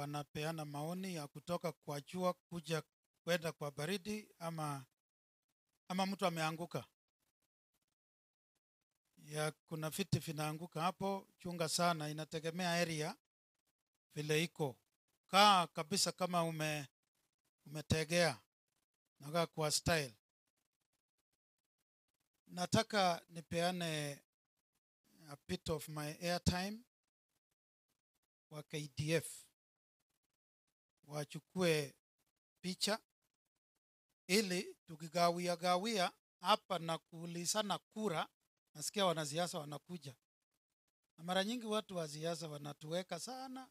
wanapeana maoni ya kutoka kwa jua kuja kwenda kwa baridi ama mtu ameanguka. Ya kuna viti vinaanguka hapo, chunga sana, inategemea area vile iko. Kaa kabisa kama umetegea nakaa kwa style. Nataka nipeane a bit of my airtime kwa KDF wachukue picha ili tukigawia hapa na kuulizana kura. Nasikia wanasiasa wanakuja, na mara nyingi watu wa siasa wanatuweka sana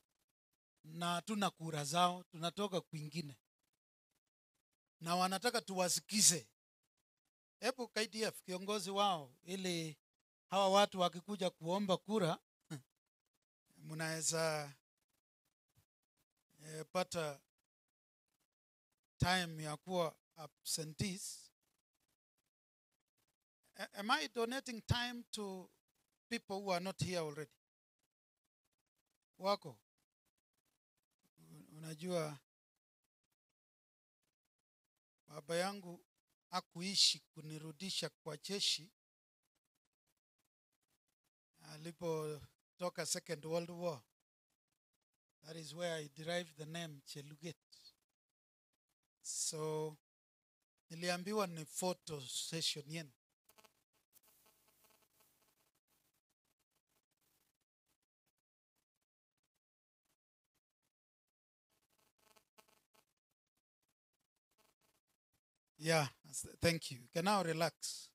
na tuna kura zao, tunatoka kwingine na wanataka tuwasikize. Hebu KDF kiongozi wao, ili hawa watu wakikuja kuomba kura mnaweza pata time ya kuwa absentees. Am I donating time to people who are not here already? Wako unajua baba yangu hakuishi kunirudisha kwa jeshi alipotoka Second World War. That is where I derived the name Cheluget. So niliambiwa ni photo session yenu. Yeah, thank you. You can now relax.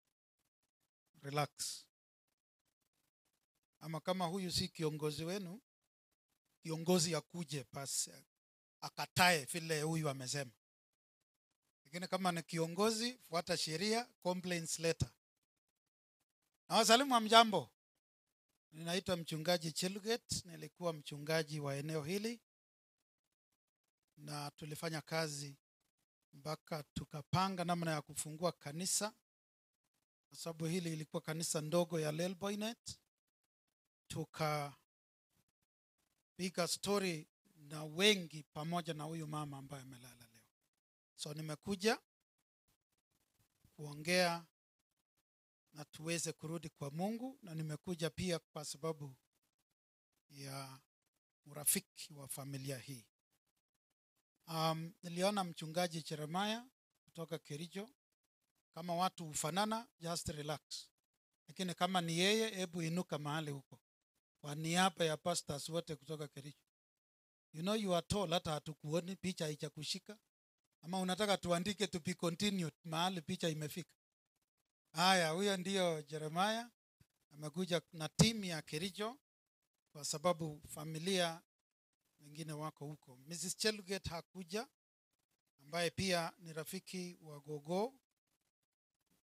Relax. Ama kama huyu si kiongozi wenu, kiongozi akuje pasi akatae vile huyu amesema. Lakini kama ni kiongozi, fuata sheria, complaints letter. Na wasalimu hamjambo. Ninaitwa mchungaji Cheluget, nilikuwa mchungaji wa eneo hili na tulifanya kazi mpaka tukapanga namna ya kufungua kanisa, kwa sababu hili ilikuwa kanisa ndogo ya Lelboinet. Tukapiga story na wengi pamoja na huyu mama ambaye amelala leo. So nimekuja kuongea na tuweze kurudi kwa Mungu, na nimekuja pia kwa sababu ya urafiki wa familia hii. Niliona mchungaji Jeremiah kutoka Kericho. Kama watu ufanana, just relax. Lakini kama ni yeye, hebu inuka mahali huko kwa niaba ya pastors wote kutoka Kericho. You know you are tall, hata hatukuoni, picha haijakushika. Ama unataka tuandike to be continued mahali picha imefika? Haya, huyo ndio Jeremiah. Amekuja na timu ya Kericho kwa sababu familia wengine wako huko. Mrs. Cheluget hakuja, ambaye pia ni rafiki wa gogo,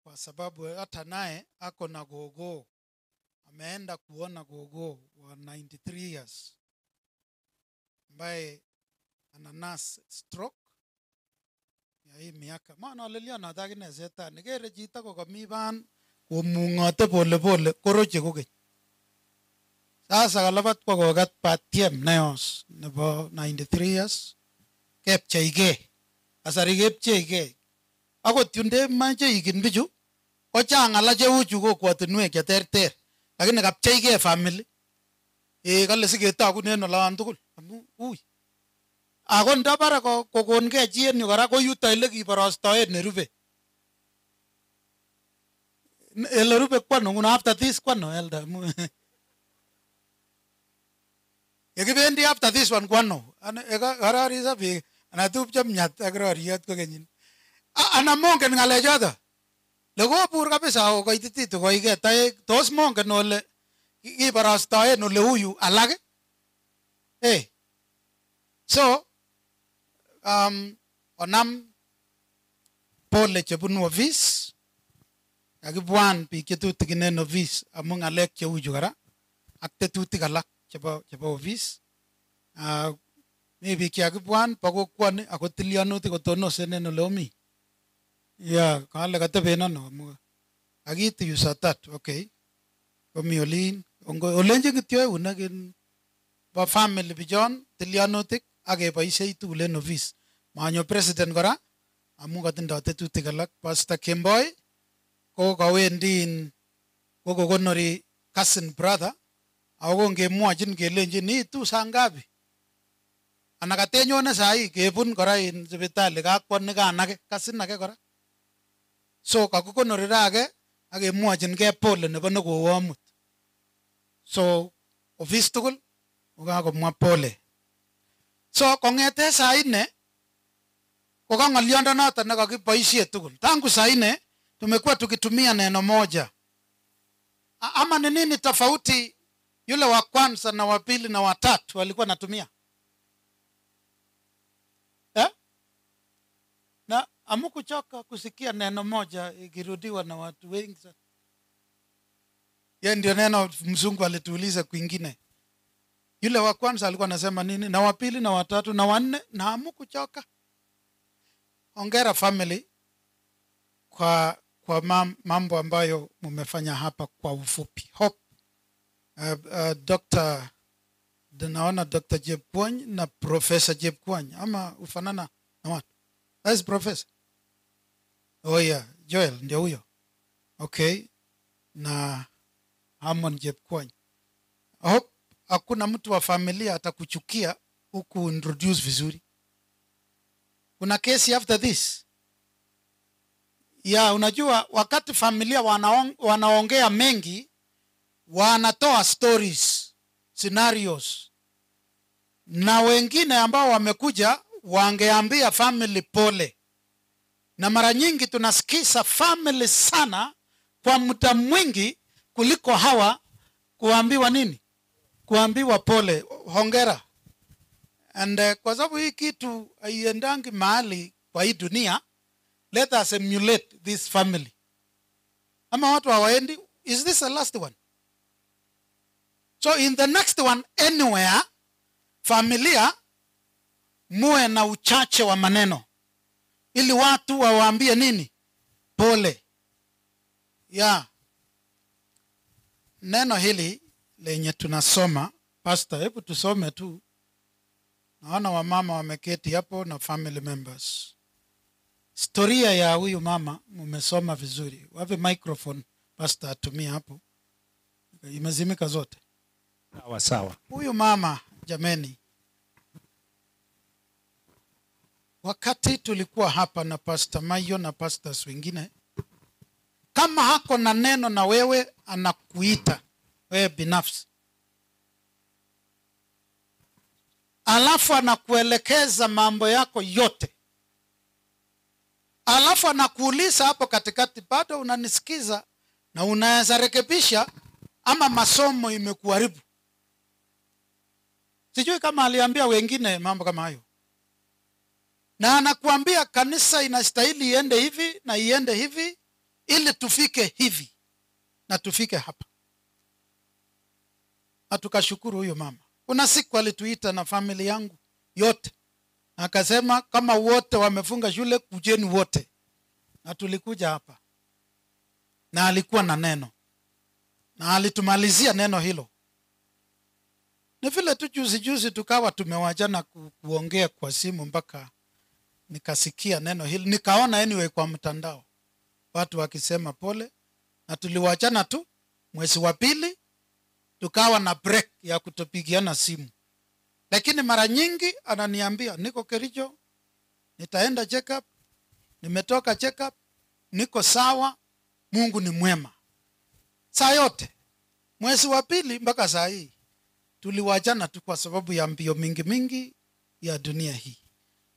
kwa sababu hata naye ako na gogo. Ameenda kuona gogo wa 93 years ambaye ana nurse stroke ya hii miaka. Maana walelia na dagine zeta nigere jita ko kamiban komungote pole pole koroche kokeny. Sasa kalabat kwa kogat patiem neos nebo 93 years kepcheige. Asari kepcheige. Akot yunde manje ikin bichu kochang ala cheuchu kokwatinwek cheterter, lakini kapcheige family kale siketakunen olan tugul amu ui. Ako ndabara kokongei chi en yu kora ko yuto ile kiborostoet nerube. Ele rube kwano nguna after this kwano elda. Yekibendi after this one kwano. Karari sabi anatupcha mnyat agrariat kokenyin. Ana mongen ngalechoto. Lekobur kabisa koitititu koike taek tos mongen ole kiborostoet ole huyu alak. So onam pole chebunu office kakibwan biik chetutikinen office amu ngalek cheuchu kora ak tetutik alak chebo office. Mi biik chekakibwan bo kokwoni ako tilyanutik kotonosen en ole omi. Yeah, kale kateben ano amu akitu saa tatu. Okay, komi olin olenjin kityo eunek en bo family bijon tilyanutik ak keboisie tugul en office. Manyo president kora amu katindo tetutik alak. Pastor Kemboi ko kawendi kokonori cousin brother ako ngemwochin kelenjin itu saa ngapi ana katenyone sahi kebun kora en sipitali kakwo nikan ake cousin ake kora. So kakikonori ra ake ak kemwochin ke pole nebo nekowo amut. So office tugul kokakomwa pole. So kongete saa 4 ko ka ng'oliondonoto nekakiboisie tugul. Tangu saa 4 tumekuwa tukitumia neno moja. Ama ni nini tofauti yule wa kwanza na wa pili na wa tatu walikuwa natumia? Na amukuchoka kusikia neno moja ikirudiwa na watu wengi sana. Yeye ndio neno mzungu alituuliza kwingine. Yule wa kwanza alikuwa anasema nini? Na wa pili na wa tatu na wa nne, na amukuchoka. Hongera family kwa mambo ambayo mumefanya hapa kwa ufupi. Hope naona Dr. Jepkwony na Professor Jepkwony ama ufanana na watu. That's Professor. Oh yeah, Joel ndio huyo. Okay. Na Hammond Jepkwony. Hope hakuna mtu wa familia atakuchukia huku introduce vizuri. Kuna kesi after this. Ya unajua wakati familia wanaongea mengi, wanatoa stories, scenarios. Na wengine ambao wamekuja wangeambia family pole. Na mara nyingi tunasikiza family sana kwa muda mwingi kuliko hawa kuambiwa nini? Kuambiwa pole, hongera. And kwa sababu hii kitu haiendangi mahali kwa hii dunia, let us emulate this family. Ama watu hawaendi, is this the last one? So in the next one anywhere, familia muwe na uchache wa maneno ili watu wawaambie nini? Pole. Yeah. Neno hili lenye tunasoma, pastor, hebu tusome tu. Naona wamama wameketi hapo na family members. Historia ya huyu mama mmesoma vizuri. Wape microphone pastor atumie hapo. Imezimika zote. Sawa sawa. Huyu mama jameni, wakati tulikuwa hapa na Pastor Mayo na pastors wengine, kama hako na neno na wewe anakuita wewe binafsi, alafu anakuelekeza mambo yako yote, alafu anakuuliza hapo katikati, bado unanisikiza na unaweza rekebisha ama masomo imekuharibu. Sijui kama aliambia wengine mambo kama hayo. Na anakuambia kanisa inastahili iende hivi na iende hivi ili tufike hivi na tufike hapa. Na tukashukuru huyo mama. Kuna siku alituita na family yangu yote. Na akasema kama wote wamefunga shule kujeni wote. Na tulikuja hapa. Na alikuwa na neno. Na alitumalizia neno hilo. Ni vile tu juzi tukawa tumewajana kuongea kwa simu mpaka nikasikia neno hili. Nikaona anyway kwa mtandao watu wakisema pole, na tuliwachana tu. Mwezi wa pili tukawa na break ya kutopigiana simu. Lakini mara nyingi ananiambia niko Kericho, nitaenda check up, nimetoka check up, niko sawa, Mungu ni mwema. Saa yote mwezi wa pili mpaka saa hii tuliwachana tu kwa sababu ya mbio mingi ya dunia hii.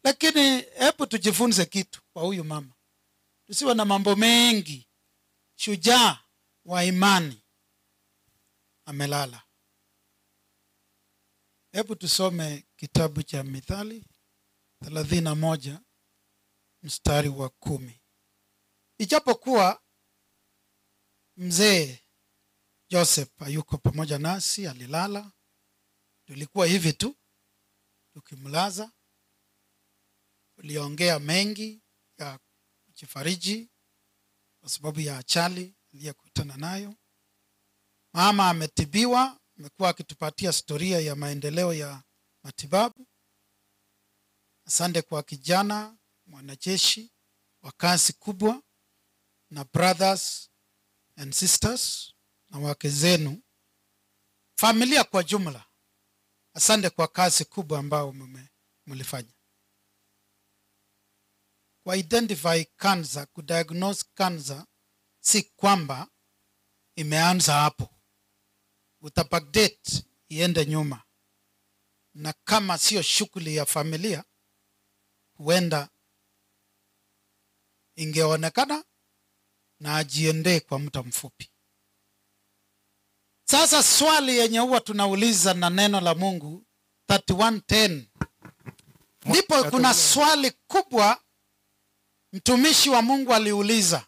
Lakini hebu tujifunze kitu kwa huyu mama. Tusiwe na mambo mengi. Shujaa wa imani amelala. Hebu tusome kitabu cha Mithali 31 mstari wa 10. Ijapokuwa mzee Joseph hayuko pamoja nasi, alilala, tulikuwa hivi tu tukimlaza. Tuliongea mengi ya kujifariji kwa sababu ya ajali aliyokutana nayo. Mama ametibiwa amekuwa akitupatia historia ya maendeleo ya matibabu. Asante kwa kijana mwanajeshi wa kazi kubwa, na brothers and sisters na wake zenu, familia kwa jumla. Asante kwa kazi kubwa ambao mlifanya. Kwa identify cancer, kudiagnose cancer, si kwamba imeanza hapo. Utabackdate iende nyuma. Na kama sio shughuli ya familia, huenda ingeonekana na ajiendee kwa muda mfupi. Sasa swali yenye huwa tunauliza na neno la Mungu 31:10. Ndipo kuna swali kubwa mtumishi wa Mungu aliuliza.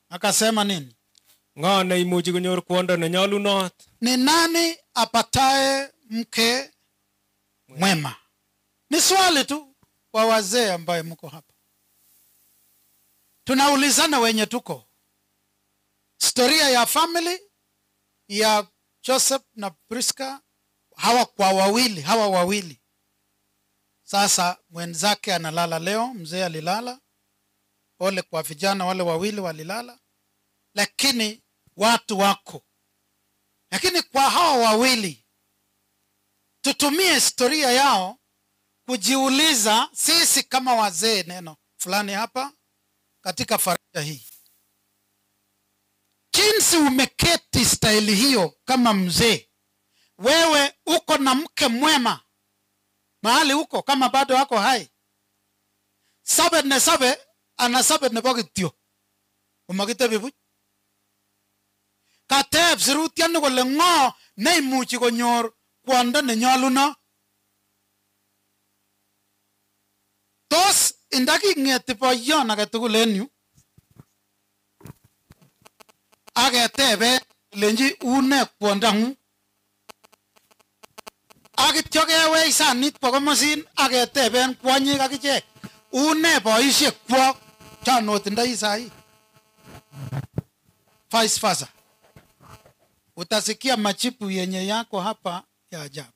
Akasema nini? Nga na imuchi kunyor kwondo na nyalunot. Ni nani apataye mke mwema? Ni swali tu kwa wazee ambaye mko hapa. Tunaulizana wenye tuko. Historia ya family ya Joseph na Priska, hawa wawili. Sasa mwenzake analala leo, mzee alilala. Ole kwa vijana wale wawili walilala. Lakini watu wako. Lakini kwa hawa wawili, tutumie historia yao kujiuliza sisi kama wazee neno fulani hapa katika faraja hii. Jinsi umeketi staili hiyo kama mzee, wewe uko na mke mwema mahali uko, kama bado wako hai. Sabe ana sabe ne bogitio umagite bibu kateb sirutian kole ngo ne imuchi konyor kwondo ne nyaluna. Tos indakingeti boyon age tugul en yu agetebe lenji une kwondang'ung, akityo kewech sanit bo komosin ageteben kwonyik akichek une boisiek kwok chanotindoi sahi. Vice versa. Utasikia majibu yenye yako hapa ya ajabu.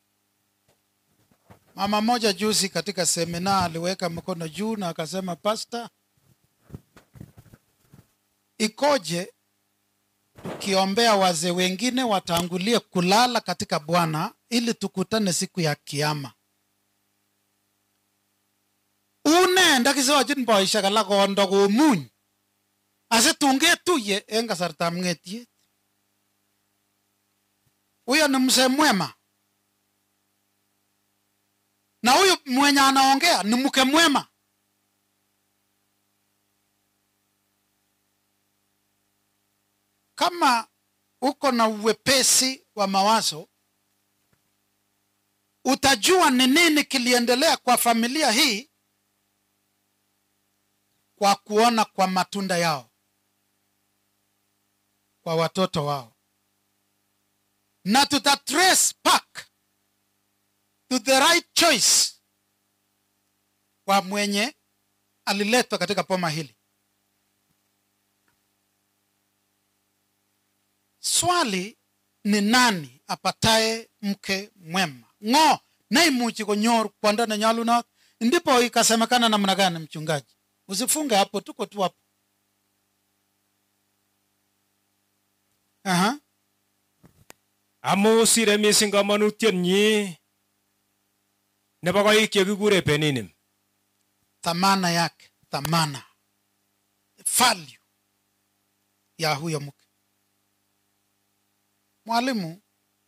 Mama moja juzi katika semina aliweka mkono juu na akasema, Pastor, ikoje tukiombea wazee wengine watangulie kulala katika Bwana ili tukutane siku ya kiyama? Une ndakisojin boisiek alak kondo komuny asitungetuye en kasartab ng'etiet. Huyo ni mzee mwema. Na huyu mwenye anaongea ni mke mwema. Kama uko na uwepesi wa mawazo, utajua ni nini kiliendelea kwa familia hii kwa kuona kwa matunda yao, kwa watoto wao. Na tutatrace back to the right choice kwa mwenye aliletwa katika poma hili. Swali ni nani apataye mke mwema? Ngo na imuchi konyor kwondo ne nyalunot. Ndipo ikasemekana namna gani, mchungaji? Usifunge hapo, tuko tu hapo. Amu sire mising kamanutiet nyi nebo koik chekikure Peninim. Thamana yake, thamana, value ya huyo mke. Mwalimu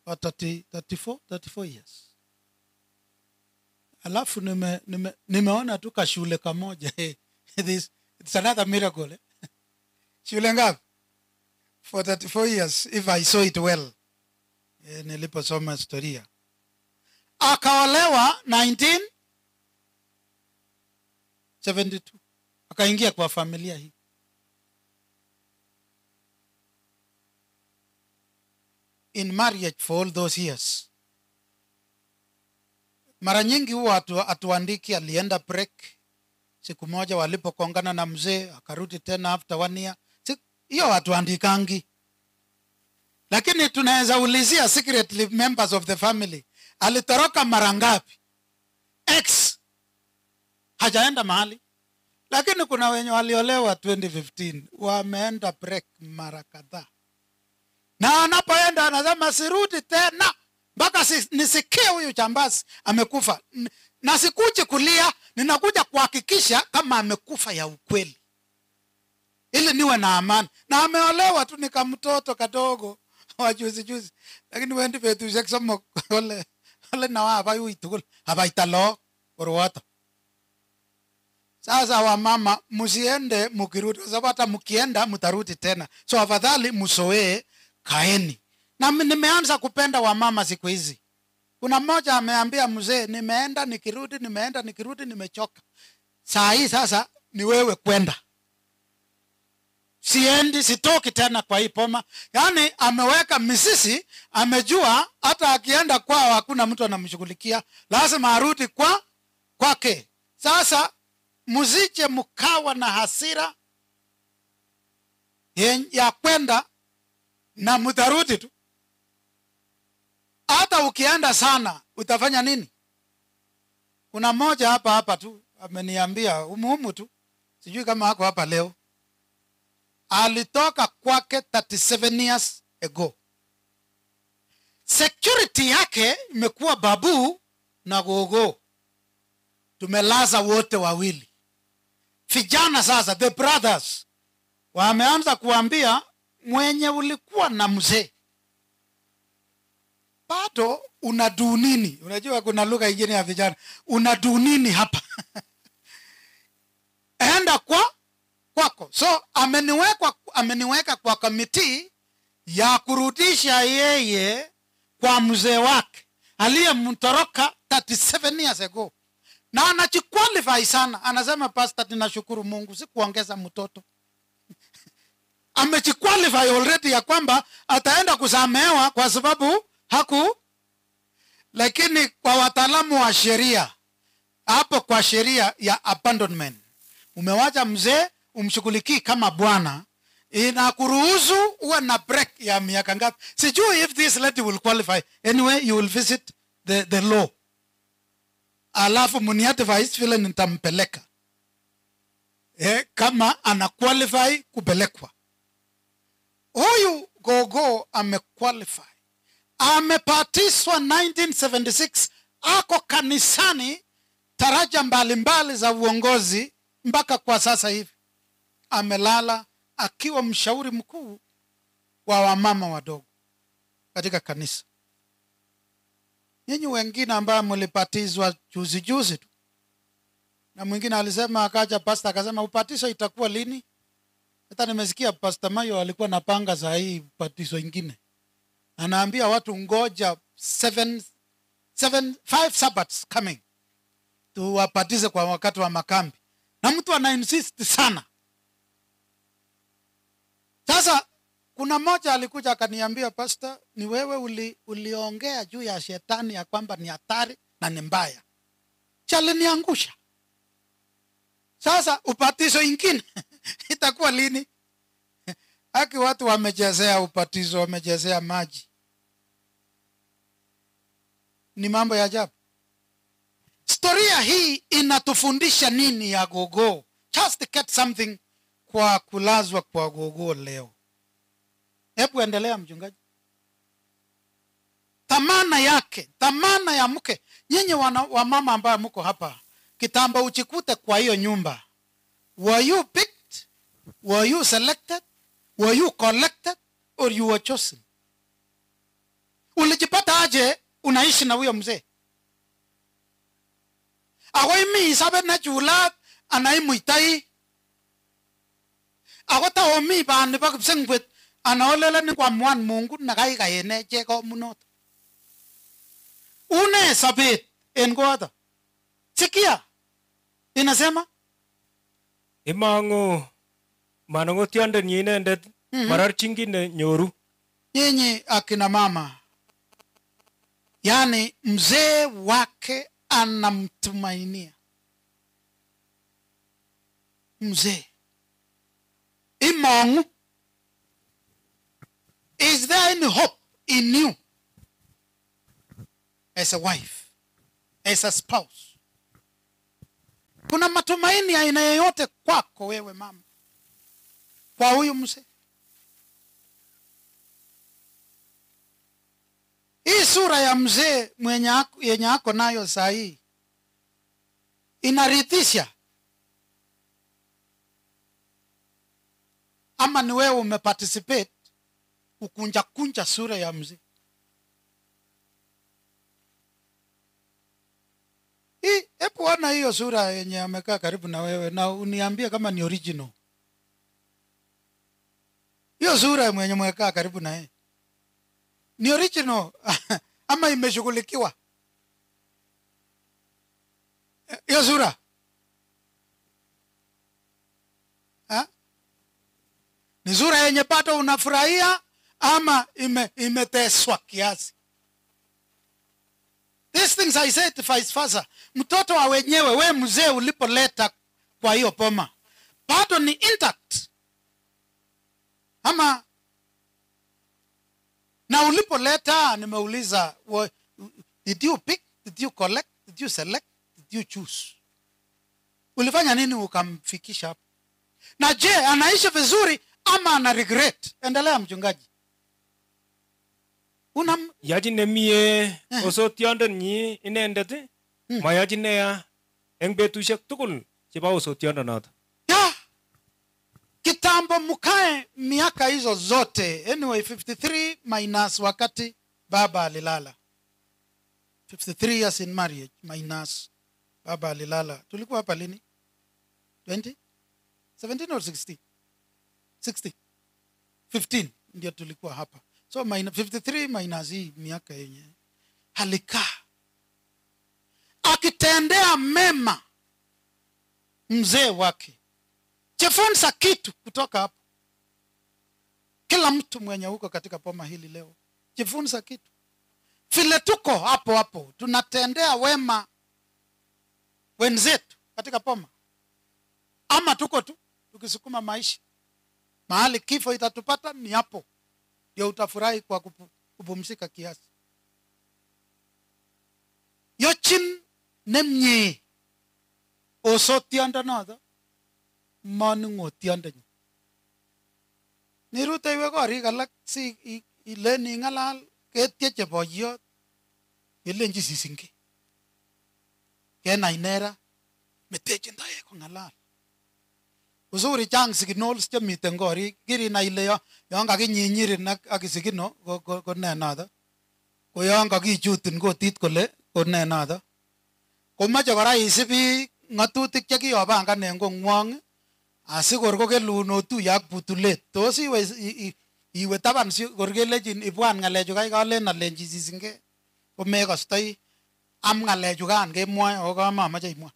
wa 34 years. Alafu nimeona tu kashule kamoja. It's another miracle. Shule ngapi? For 34 years, if I saw it well. Niliposoma historia. Akaolewa 1972. Akaingia kwa familia hii. In marriage for all those years. Mara nyingi huwa atuandiki alienda break. Siku moja walipokongana na mzee, akarudi tena after 1 year. Hiyo atuandikangi. Lakini tunaweza ulizia secretly members of the family, alitoroka mara ngapi? X hajaenda mahali. Lakini kuna wenye waliolewa 2015 wameenda break mara kadhaa, na anapoenda anasema sirudi tena mpaka nisikie huyu jambazi amekufa. Na sikuji kulia, ninakuja kuhakikisha kama amekufa ya ukweli, ili niwe na amani. Na ameolewa tu ni kamtoto kadogo wa juzi. Lakini wendi betusiek somok ole na waba uitugul abaitalo orwata. Sasa wamama msiende mkirudi, sababu hata mkienda mtarudi tena. So afadhali msoee, kaeni. Na nimeanza kupenda wamama siku hizi. Kuna mmoja ameambia mzee, nimeenda nikirudi nimechoka. Saa hii sasa ni wewe kwenda. Siendi, sitoki tena kwa hii poma. Yaani ameweka misisi, amejua hata akienda kwao hakuna mtu anamshughulikia, lazima arudi kwake. Sasa msije mkawa na hasira ya kwenda na mtarudi tu. Hata ukienda sana utafanya nini? Kuna mmoja hapa tu ameniambia umuhimu tu, sijui kama hako hapa leo. Alitoka kwake 37 years ago. Security yake imekuwa babu na gogo. Tumelaza wote wawili. Vijana sasa, the brothers, wameanza kuambia mwenye ulikuwa na mzee, bado unadu nini? Unajua kuna lugha ingine ya vijana, unadu nini hapa? Enda kwako. So ameniweka kwa committee ya kurudisha yeye kwa mzee wake aliyemtoroka 37 years ago. Na anajiqualify sana. Anasema pastor, ninashukuru Mungu sikuongeza mtoto. Amejiqualify already ya kwamba ataenda kusamehewa kwa sababu lakini kwa wataalamu wa sheria, hapo kwa sheria ya abandonment, umewacha mzee umshughulikii kama bwana, inakuruhusu uwe na break ya miaka ngapi. Sijui if this lady will qualify. Anyway, you will visit the law. Alafu muni advise vile nitampeleka. Kama ana qualify kupelekwa. Huyu gogo amequalify. Amepatiswa 1976, ako kanisani taraja mbalimbali za uongozi mpaka kwa sasa hivi. Amelala akiwa mshauri mkuu wa wamama wadogo katika kanisa. Nyinyi wengine ambao mlipatizwa juzi tu. Na mwingine alisema, akaja pastor akasema upatizo itakuwa lini? Hata nimesikia Pastor Mayo alikuwa napanga za hii upatizo ingine. Anaambia watu ngoja 5 Sabbaths coming tuwapatize kwa wakati wa makambi. Na mtu anainsist sana. Sasa kuna mmoja alikuja akaniambia, pastor, ni wewe uliongea juu ya shetani ya kwamba ni hatari na ni mbaya. Chaliniangusha. Sasa upatizo ingine itakuwa lini? Haki watu wamejezea upatizo, wamejezea maji. Ni mambo ya ajabu. Storia hii inatufundisha nini ya gogo? Just get something kwa kulazwa kwa gogo leo. Hebu endelea mchungaji. Thamana ya mke. Nyinyi wamama ambao mko hapa, kitambo uchikute kwa hiyo nyumba. Were you picked? Were you selected? Were you collected? Or you were chosen? Ulijipata aje unaishi na huyo mzee? Ako imi isabe na chulat anaimuitai. Ako taomi bani pa kipsengwet anaolela ni kwa mwan Mungu na kaikayene cheko munot. Une sabit en goata. Sikia. Inasema imangu manongotionde nyi inendet mararchingine nyoru. Nyinyi akina mama, yani mzee wake anamtumainia. Mzee imangu Is there any hope in you as a wife, as a spouse? Kuna matumaini aina yoyote kwako wewe mama, kwa huyu mzee? Hii sura ya mzee yenye ako nayo saa hii inaridhisha, ama ni wewe umeparticipate ukunja sura ya mzee? Hebu ona hiyo sura yenye amekaa karibu na wewe na uniambie kama ni original. Hiyo sura mwenye mwekaa karibu na yeye ni original ama imeshughulikiwa? Hiyo sura ni sura yenye pato unafurahia ama imeteswa kiasi? These things I said vice versa. Mtoto wa wenyewe, we mzee ulipoleta kwa hiyo poma, pato ni intact ama? Na ulipoleta nimeuliza, did you pick, did you collect, did you select, did you choose? Ulifanya nini ukamfikisha hapo? Na je, anaishi vizuri ama ana regret? Endelea mchungaji. Yachine mie osotiondenyi inendet mayachine ya eng betusiek tugul chebo osotiondonoto. Kitambo mkae miaka hizo zote. Anyway, 53 minus wakati baba alilala. 53 years in marriage minus baba alilala. Tulikuwa hapa lini? 20? 17 or 16? 16. 15 ndio tulikuwa hapa. So 53 minus hii miaka yenye halikaa akitendea mema mzee wake. Jifunza kitu kutoka hapo. Kila mtu mwenye huko katika poma hili leo, jifunza kitu. Vile tuko hapo tunatendea wema wenzetu katika poma, ama tuko tu tukisukuma maisha, mahali kifo itatupata ni hapo ndio utafurahi kwa kupumzika kiasi. Yochin nemnye osotiondonoto manungotiondenyi. Nirute iwe korik alak si ilen ing'alal ketyeche boyot kelenji sisinge kenai nera metechin toek kong'alal. Uzuri chang signals chemiten korik, kirinai ile yon kakinyinyirin ak kisigino ko ne noto, ko yon kakichutin kotit kole ko ne noto. Komoche kora isibi ng'atutik chekiyopangan en kong'wong asikor kokelun otuye ak butulet. Tos iwe taban kor kelechin ibwan ng'alechu kalen alenji sisinge komekostoi am ng'alechukan kemwoe ako kamamache imwa.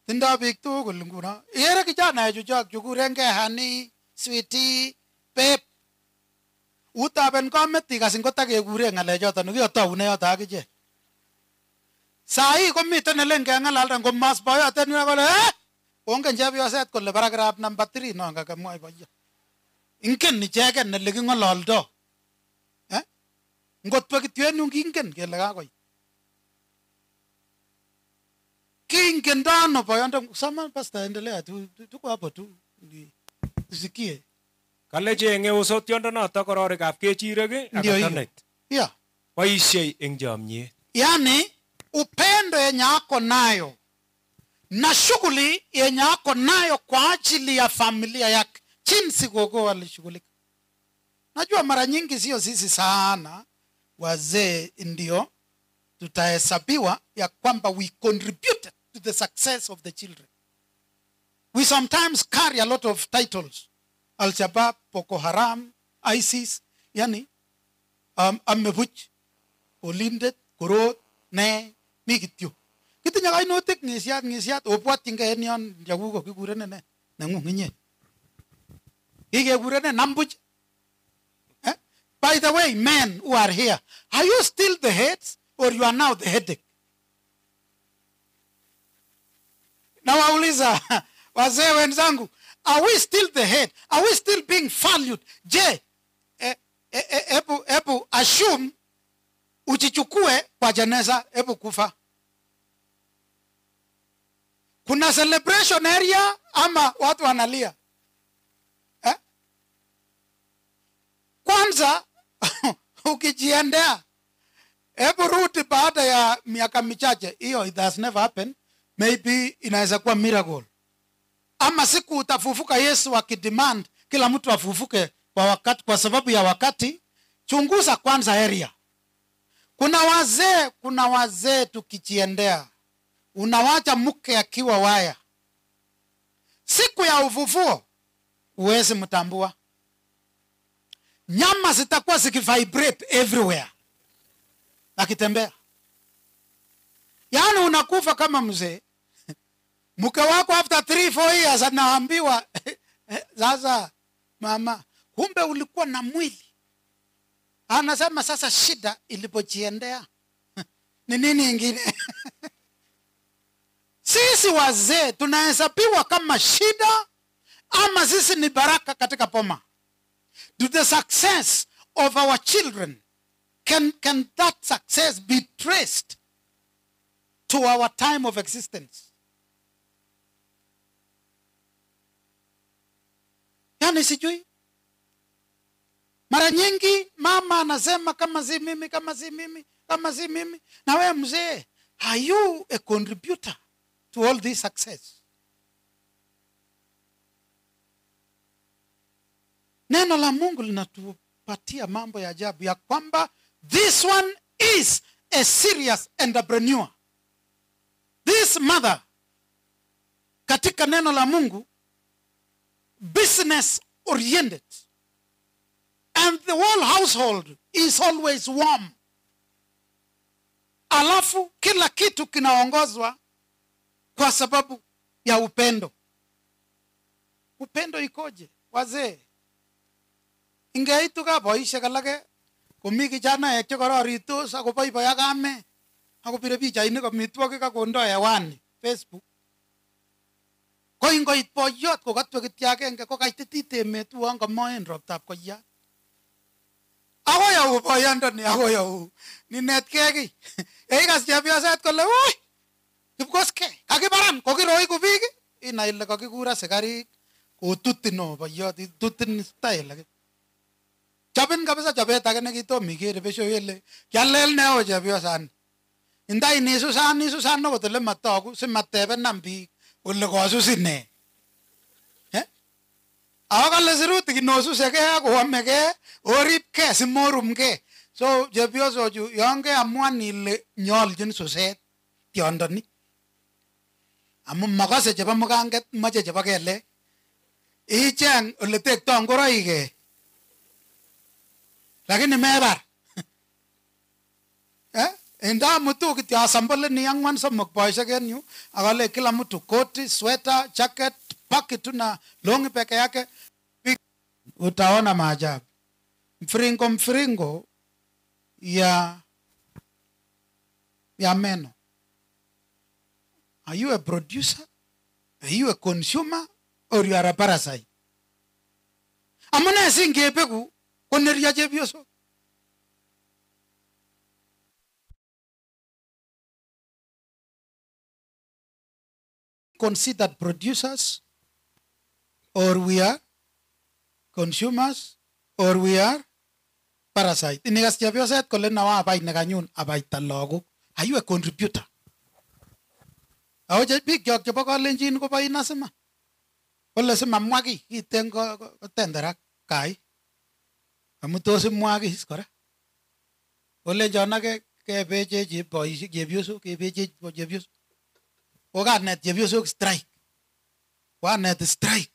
Tindo biik tugul nguno. Ikere kijanaechu chok chukurengei honey, sweetie, babe. Utaben kometi kasin kotakekure ng'alechoton kiyotoune yoto akichek. Sahi komiten ele ngeng'alalda ngomas boyoten yule kole ongen chepyoset kole paragraph number 3 non kakamwa boyo. Ingen icheken ele king'ololdo. Ngotwe kityo en yun kingen kele kakoit. Kingendo boyondo sama pastor endelea tuko hapo tu usikie. Kale chenge osotiondonoto kororikab kechirek ak internet. Yeah. Boisie eng chomyet. Yani upendo yenye ako nayo na shughuli yenye ako nayo kwa ajili ya familia yake, jinsi gogo alishughulika. Najua mara nyingi sio sisi sana wazee ndio tutahesabiwa ya kwamba we contributed to the success of the children. We sometimes carry a lot of titles. Al-Shabaab, Boko Haram, ISIS, yani amebuch, olindet, korot, ne, mikityo. Kitinye kainutik ngisiat obwotchinge en yon jakuko kikurene ne nengung inye. Kikurene nambuch. By the way, men who are here, are you still the heads or you are now the headache? Na wauliza wazee wenzangu, are we still the head? Are we still being valued? Je, Hebu assume ujichukue kwa jeneza, hebu kufa. Kuna celebration area ama watu wanalia? Kwanza ukijiendea, hebu rudi baada ya miaka michache. Hiyo it has never happened. Maybe inaweza kuwa miracle. Ama siku utafufuka Yesu akidemand kila mtu afufuke kwa wakati, kwa sababu ya wakati. Chunguza kwanza area. Kuna wazee tukijiendea, unawacha mke akiwa waya. Siku ya ufufuo uwezi mtambua. Nyama zitakuwa zikivibrate everywhere akitembea. Yaani unakufa kama mzee. Mke wako after 3-4 years anaambiwa sasa mama, kumbe ulikuwa na mwili. Anasema sasa shida ilipojiendea ni nini ingine? Sisi wazee tunahesabiwa kama shida ama sisi ni baraka katika poma? Do the success of our children, can that success be traced to our time of existence? Yani sijui. Mara nyingi mama anasema kama si mimi, kama si mimi, kama si mimi. Na wewe mzee, are you a contributor to all this success? Neno la Mungu linatupatia mambo ya ajabu ya kwamba this one is a serious entrepreneur. This mother, katika neno la Mungu, business oriented. And the whole household is always warm. Alafu kila kitu kinaongozwa kwa sababu ya upendo. Upendo ikoje? Wazee, ingeitu ka boishe kalake komi kijana che kororitos ako boiboi ak ame ako pire pichainik amitwogik ak kondo hewani Facebook. Ko ingoit boiyot ko katwe kityo agenge ko kaititit emet uon komoen roptab koyat. Ako yau boyondoni, ako yau ninetkei kiy. Eikas chepyoset kole ui Kipkoskei kakibaran kokiroiku biik, inai ile kakikur asikarik kotutin boiyot, tutin style ake. Chobin kabisa chobet ake nekitom ikere besho ile kialel neo chepyosani. Indai nisusan okot ole matoku simatebenan biik ole kosusin ne. Ako kale sirutik inosuseke ak oameke, oripke simorumke. So chepyosochu yon keamuan ile nyoljin suset tiondoni. Amu makase chebo mukanget, mache chebo kelek. Icheng ole tektoi ngoroik lakini mebar. Enda mutu kityo asamboleni 4-3 boisiek en yu, akale kila mtu koti, sweater, jacket, paki tu na longi peke yake. Utaona maajabu. Mfiringo ya meno. Are you a producer? Are you a consumer? Or you are a parasite? Amune singepeku koneria chepyoso. Considered producers, or we are consumers, or we are parasite. Inikas chepyoset kole nawa abai nekanyun abaita lagok. Are you a contributor? Ako biik chok chebo kalenjin kobo inasima. Kole simamwa kiy kiten kotenderak kai. Amu tos imwa kiy kora. Kolenjon ake kebeche chepyosok, kebeche chepyosok. Kokanet chepyosok strike. Kwanet strike.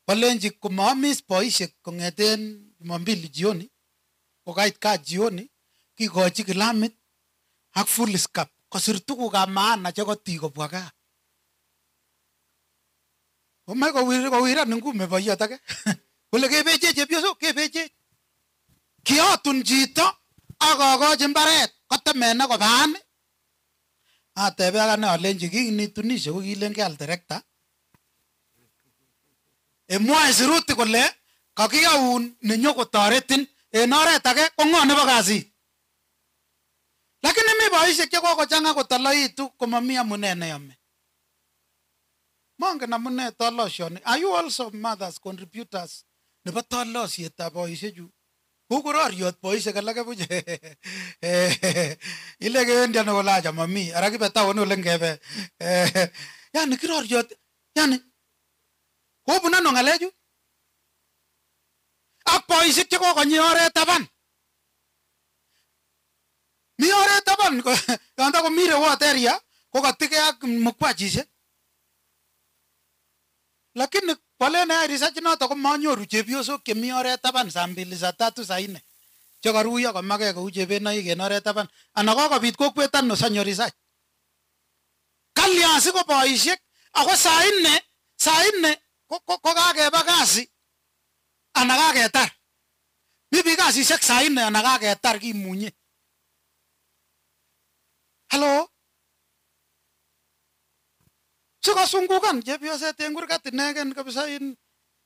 Kolenji komaamis boisiek kong'eten Jumapili jioni, kokait kaa jioni, kikochi kilamit ak full scap. Kosir tugukab maana chekoti kobwa gaa. Komai kowiran ngume boiyot ake. Kole kebeche chepyosok, kebeche. Kiotun chito ak akochi mbaret kotemene kobaan. Atebe akane alenji kinitunishe ko kilen keal terekta. Emwoe sirutik kole kakiyaun nenyokotoretin en oret age ko ng'o nebo kasit. Lakini mi boisiek che kokochang'a kotoloitu komami amune neyome. Mongen amune tolosioni. Are you also mothers contributors nebo tolosietab boisiechu? Kukuroriot boisiek alake buch. Ile kewendi ano kolacha mami, ara kibe taon ole ngebe. Yani kiroriot, yani kobun ano ng'alechu? Ak boisiek che kokonyi oret taban. Mi oret taban, yanda ko mi reward area, ko katike ak mukwachisiek. Lakini pale na research noto ko manyoru chepyosok chemi oret taban saa 2, saa 3, saa 4. Che karuiyo komage kou chepenoik en oret taban. Ana kokobit kokwet ano sanyo research. Kalyan siko boisiek ako saa 4 ko kakeba kasi ana kaketar. Bibi kasisiek saa 4 ana kaketar kimunye. Hello? Sikosungukan chepyoset en kurgat inegen kabisa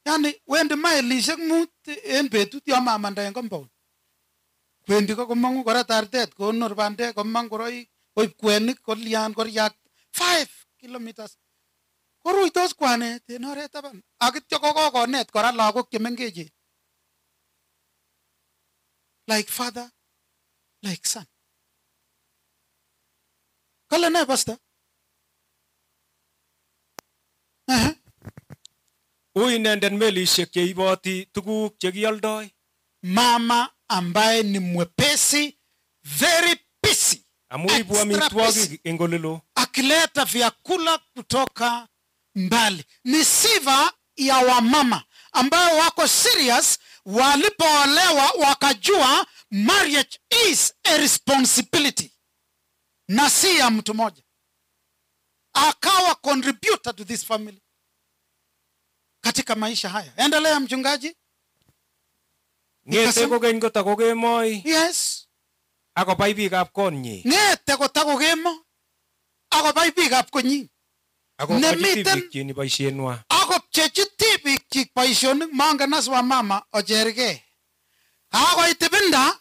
yani wendi mailisiek 5 en betut yon mamanda en compound. Wendi ko komangu kora tartet konor bandek komang koroik koib kwenik kolyan koriak 5 kilometers. Koruitos kwanet en oret taban. Akityo kokonet kora lagok chemengechen. Like father, like son. Kale ne pastor? Ui inendet melisiek cheiboti tuguk chekioldoi. Mama ambaye ni mwepesi, very busy. Amu ibu amitwogik eng olelo. Akileta vyakula kutoka mbali. Ni sifa ya wamama ambao wako serious, walipoolewa wakajua marriage is a responsibility. Na si ya mtu moja. Akawa contributor to this family. Katika maisha haya. Endelea mchungaji. Ngete kokeny kotakokemoi. Yes. Akobai biikab konyi. Ngete kotakokemo. Akobai biikab konyi. Akobachi tibikchini boisienwa. Akopchechi tibikchik boisionik mangen as wa mama ochergei. Akoit ibinda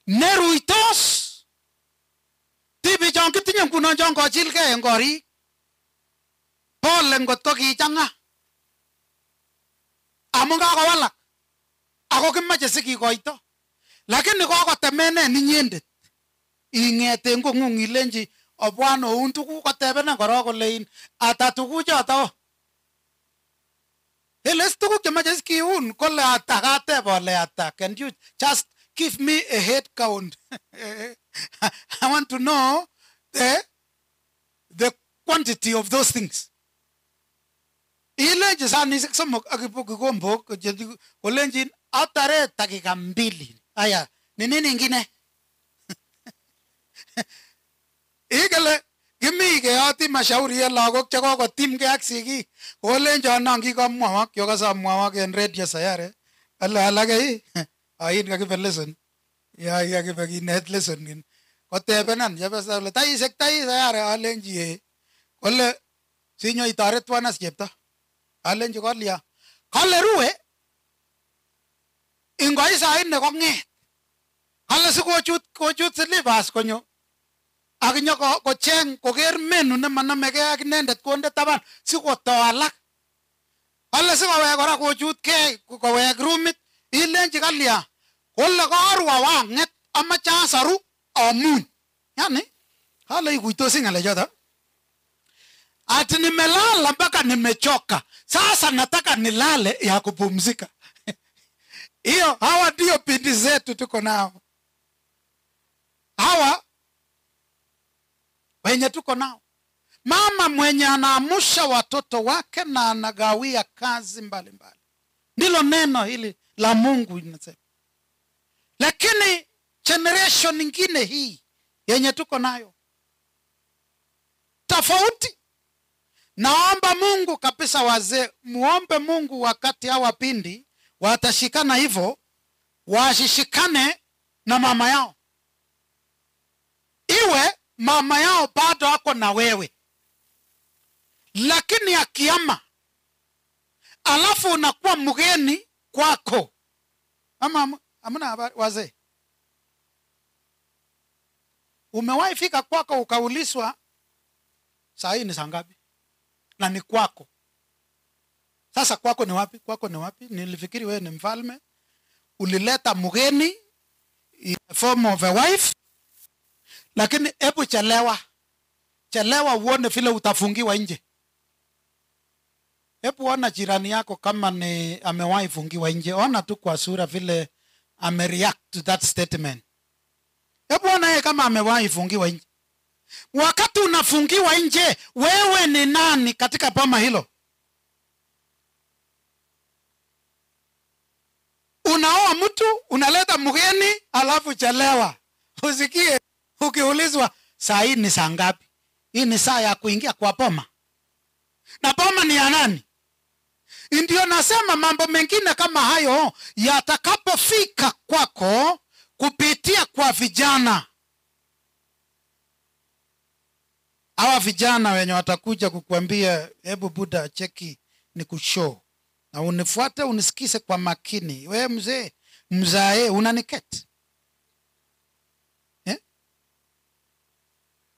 neruitos. Tibichon kitinye ngunon chon kochilgei en korik. Pole ngot ko kichang'a. Amun kakowalak. Ako kimache sikikoito. Lakini kokotemenen inyendet. Ing'eten kong'ung ilenji obwan oun tuguk kotebenen korok kolein ata tuguchoto. Eles tuguk chemache sikiun kole ata kateb ole ata. Can you just give me a head count? I want to know the quantity of those things. Ilenji sanisik somok akipo kikombok kolenjin atare dakika 2. Aya, ni nini ingine? Ikele kimi keyoti mashauri ya lagok che kokotimgei ak sigik. Kolenjon non kikomwawak yo kasamwawak en radio Sayare. Alage ain kakibe lesson. Ya kakibe kinet lesson. Kotebenan chepesa ole taisek Sayare alenji kole sinyo itoretwan as chepto. Alenji kolya. Kale ruwe ingoi saa 4 kong'et. Kale sikochut silibas konyo. Akinyo kocheng koker menu nemanamegei ak inendet konde taban sikoto alak. Kale sikowek kora kochutkei kowek rumit. Ilenji kalya. Kole karwa wang'et amache asaru amuny. Yani kale ikuitosi ng'alechoto. Ati nimelala mpaka nimechoka. Sasa nataka nilale ya kupumzika. Hiyo hawa ndio binti zetu tuko nao. Hawa wenye tuko nao. Mama mwenye anaamusha watoto wake na anagawia kazi mbalimbali. Ndilo neno hili la Mungu linasema. Lakini generation nyingine hii yenye tuko nayo tofauti. Naomba Mungu kabisa wazee, muombe Mungu wakati hawa pindi watashikana hivyo, washishikane na mama yao. Iwe mama yao bado ako na wewe. Lakini akiama, alafu unakuwa mgeni kwako. Ama hamna habari wazee? Umewahi fika kwako ukaulizwa saa hii ni saa ngapi? Na ni kwako. Sasa kwako ni wapi? Kwako ni wapi? Nilifikiri wewe ni mfalme. Ulileta mgeni in the form of a wife. Lakini hebu chelewa. Chelewa uone vile utafungiwa nje. Hebu ona jirani yako kama ni amewahi fungiwa nje. Ona tu kwa sura vile amereact to that statement. Hebu ona yeye kama amewahi fungiwa nje. Wakati unafungiwa nje, wewe ni nani katika boma hilo? Unaoa mtu, unaleta mgeni, alafu chelewa. Usikie ukiulizwa saa hii ni saa ngapi? Hii ni saa ya kuingia kwa boma. Na boma ni ya nani? Ndio nasema mambo mengine kama hayo yatakapofika kwako kupitia kwa vijana. Hawa vijana wenye watakuja kukuambia hebu Buda cheki ni kushow. Na unifuate unisikize kwa makini. Wewe mzee, mzae unaniketi.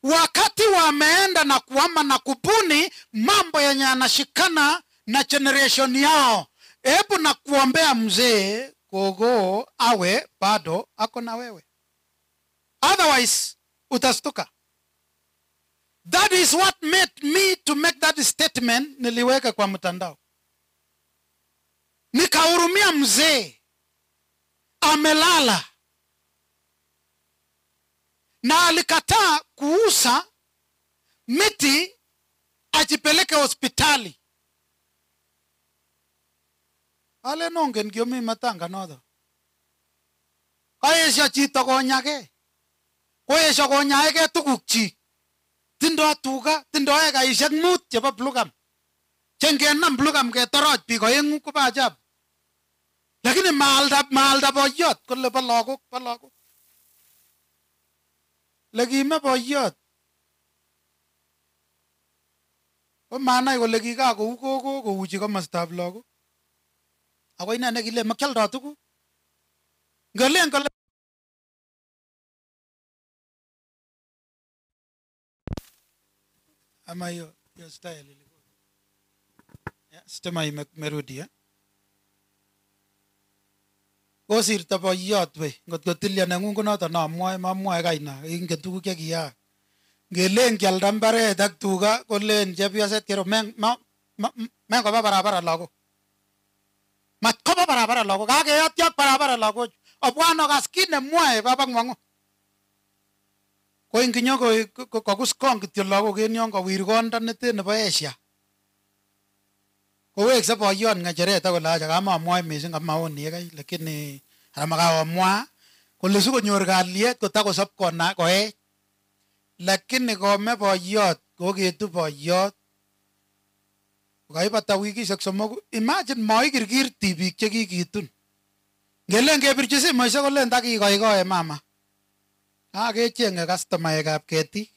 Wakati wameenda na kuama na kubuni mambo yenye yanashikana na generation yao. Hebu na kuombea mzee gogo awe bado ako na wewe. Otherwise utastuka. That is what made me to make that statement. Niliweka kwa mtandao. Nikahurumia mzee. Amelala. Na alikataa kuuza miti ajipeleke hospitali. Ale nongen kiomi matanga noto. Kaesha chito konyake. Koesha konyake tuguk chik. Tindo tuga, tindo ekaishek mut chebo Blugam. Chengenam Blugam ketoroch biik oeng'u koba ajabu. Lakini maalda boyot kole bo lagok. Lekime boyot. Ko manai kole kikakou gogo kouchi komostab lagok. Ako ine nekile makialdo tuguk. Ngelen kole ama hiyo style ilikuwa. Stima imerudi Kosirto boyot we ngotko tilya nengung konoto mamwae kaina ingen tuguk chekiyaak. Ngelen kialda mbaret ak tuga kolen chepyoset kero koba barabara lagok. Mat koba barabara lagok. Kakeyotyo barabara lagok. Obwan okas kit nemwoe baba ng'wong'o. Ko inginyo kokuskong kityo lagok en yon kowir konda neten nebo Asia. Kowekse boyot ng'echeret akole acha kamamwoe missing kamaoni yekai lakini amakawamwa kole sikonyor kalyet kotakosop koech. Lakini kome boyot koketu boyot. Kokaibata wikishek somoku. Imagine moikirkir tibik chekikitun. Ngelen kebirchi simoishek kolen takikoikoe mama. Kechenge customaekab ketik.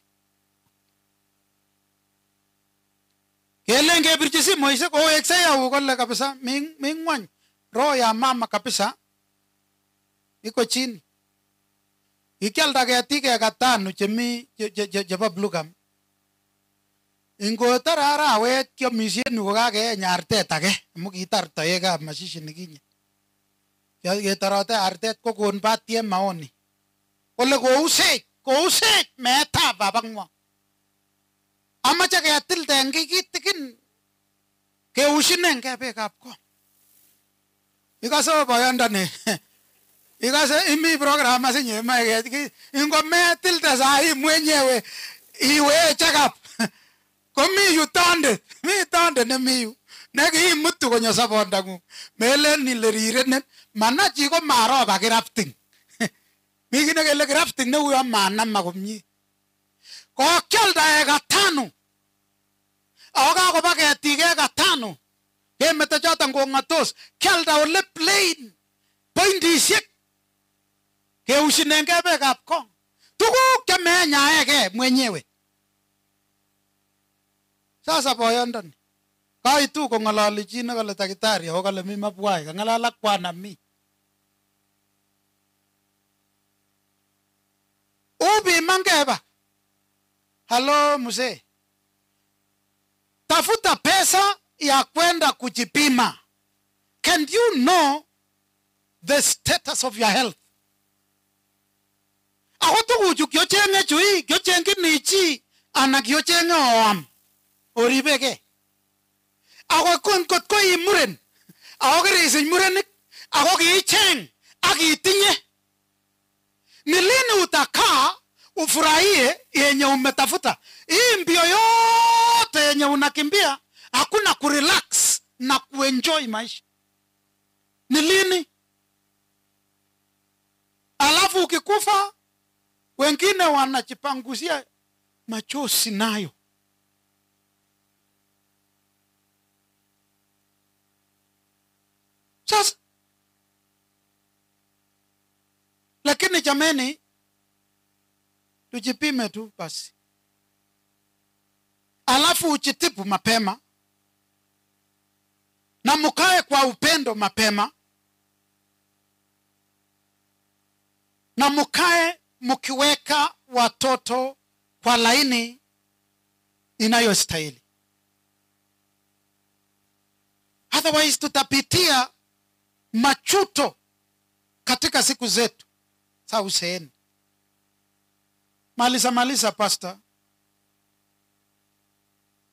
Kelen kebirchi simoishek kowekse yau kole kabisa mi ngwony. Roho ya mama kabisa iko chini. Ikialda ketik eka 5 chemi chebo Blugam. Ingotar arawet kiomisien yu kokakeeny artet age amu kitar toekab mashishi nikinye. Ketorote artet kokon batiem maoni. Kole kousech meetab baba ng'wong. Amache ketilde eng kitikin keushinen beekab kong. Ikase boyondoni. Ikase imi program asinye mae ingometilde sahi mwenyewe iwe chakap. Komi yu tondet. Mi tondet nemi yu. Nekiimutu konyo sobondang'ung. Melen ile rirenen. Manachi ko maroba kirafting. Mi kit nekele kirafting neuyo manama komie. Kokialda eka 5. Ako kakoba ketik eka 5. Kemeto choton kong'atos. Kialda ole plain. Pointishek. Keushinenge beekab kong. Tuguk chemenyaege mwenyewe. Sasa boyondoni. Kaitu kong'ololi chi nekale takitari ako kale mi mabwai. Kang'alal ak kwana mi. Ubi mangeba. Hello mzee. Tafuta pesa ya kwenda kujipima. Can you know the status of your health? Akoto kuju kyochenge chui, kyochenge nichi, ana kyochenge oam. Oribeke. Ako kot ko imuren. Ako kirisi murenik. Ako kiicheng. Akitinye. Ni lini utakaa ufurahie yenye umetafuta? Hii mbio yote yenye unakimbia, hakuna kurelax na kuenjoy maisha. Ni lini? Alafu ukikufa, wengine wanajipanguzia machozi nayo. Sasa, lakini jameni, tujipime tu basi. Alafu ujitibu mapema. Na mukae kwa upendo mapema. Na mukae mukiweka watoto kwa laini inayostahili. Otherwise tutapitia machuto katika siku zetu. Sa useeni. Maliza pastor.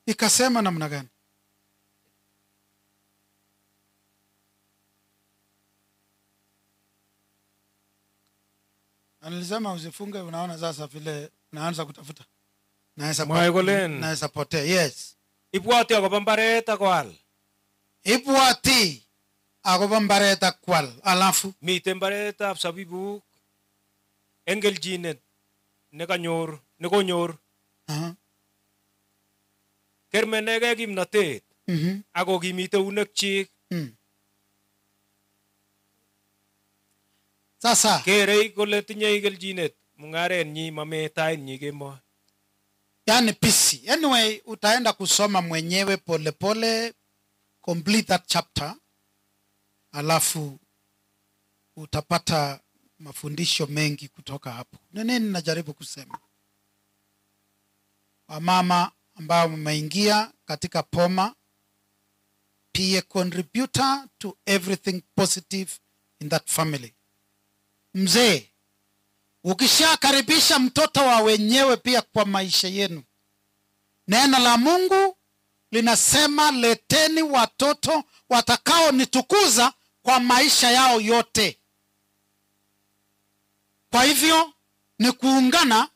Ikasema namna gani? Analisema usifunge, unaona sasa vile unaanza kutafuta. Naweza potea. Yes. Ibwati akobo mbaret akwal. Ibwati akobo mbaret akwal. Alafu Miten mbaretab sabibuk. Engelchinet nekonyor. Kermenege kimnatet. Ako kimite unekchik. Sasa kerei kole tinye kelchinet mungarenyi mametainyi kemo. Yani pisi. Anyway, utaenda kusoma mwenyewe pole pole, complete that chapter. Alafu utapata mafundisho mengi kutoka hapo. Nini najaribu kusema? Wamama ambao mmeingia katika Poma, be a contributor to everything positive in that family. Mzee, ukishakaribisha mtoto wa wenyewe pia kwa maisha yenu. Neno la Mungu linasema leteni watoto watakao nitukuza kwa maisha yao yote. Kwa hivyo ni kuungana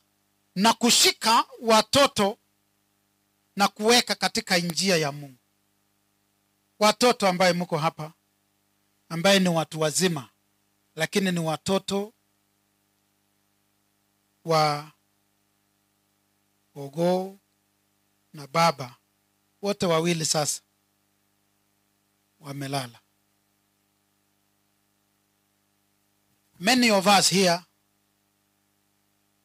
na kushika watoto na kuweka katika njia ya Mungu. Watoto ambaye mko hapa, ambaye ni watu wazima, lakini ni watoto wa gogo na baba, wote wawili sasa wamelala. Many of us here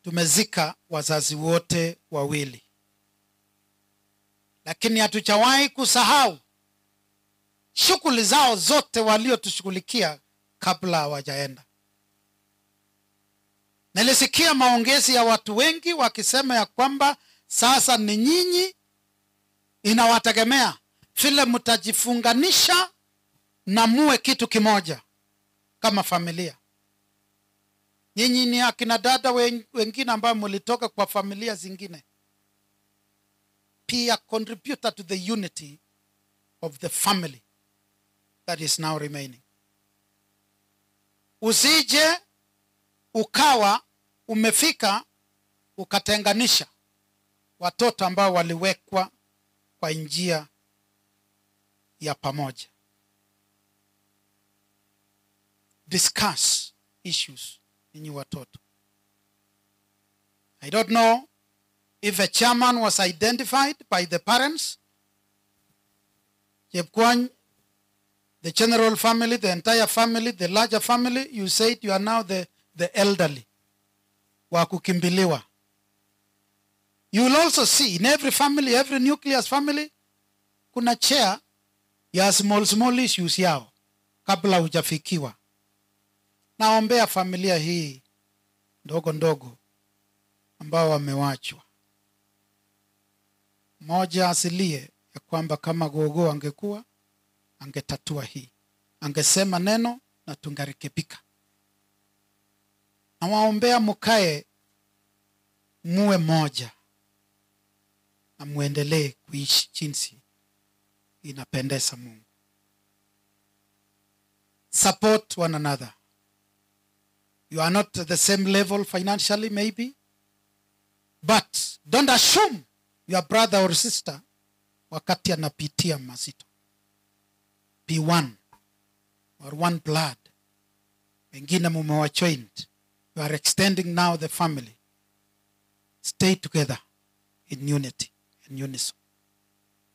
tumezika wazazi wote wawili, lakini hatujawahi kusahau shughuli zao zote waliotushughulikia kabla hawajaenda. Nilisikia maongezi ya watu wengi wakisema ya kwamba sasa ni nyinyi inawategemea vile mtajifunganisha na muwe kitu kimoja kama familia. Nyinyi ni akina dada wengine ambao mlitoka kwa familia zingine, pia contributor to the unity of the family that is now remaining. Usije ukawa umefika ukatenganisha watoto ambao waliwekwa kwa njia ya pamoja. Discuss issues in your watoto. I don't know if a chairman was identified by the parents. Jepkwany, the general family, the entire family, the larger family, you said you are now the elderly. Wakukimbiliwa. You will also see in every family, every nucleus family, kuna chair ya small issues yao kabla hujafikiwa. Naombea familia hii ndogo ndogo ambao wamewachwa. Moja asilie ya kwamba kama gogo angekuwa, angetatua hii, angesema neno na tungarekebika. Na waombea mukae muwe moja na muendelee kuishi jinsi inapendeza Mungu. Support one another. You are not at the same level financially maybe, but don't assume your brother or sister wakati anapitia mazito. Be one or one blood. Wengine mumewa joined. You are extending now the family. Stay together in unity and unison.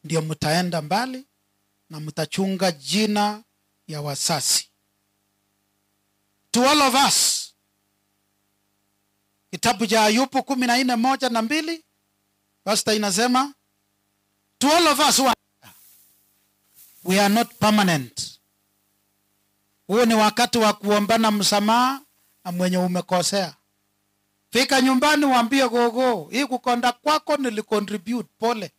Ndio mtaenda mbali na mtachunga jina ya wasasi. To all of us, kitabu cha Ayubu 14:1-2, pastor inasema, to all of us we are not permanent. Huo ni wakati wa kuombana msamaha na mwenye umekosea. Fika nyumbani waambie gogo, hii kukonda kwako nilicontribute, pole.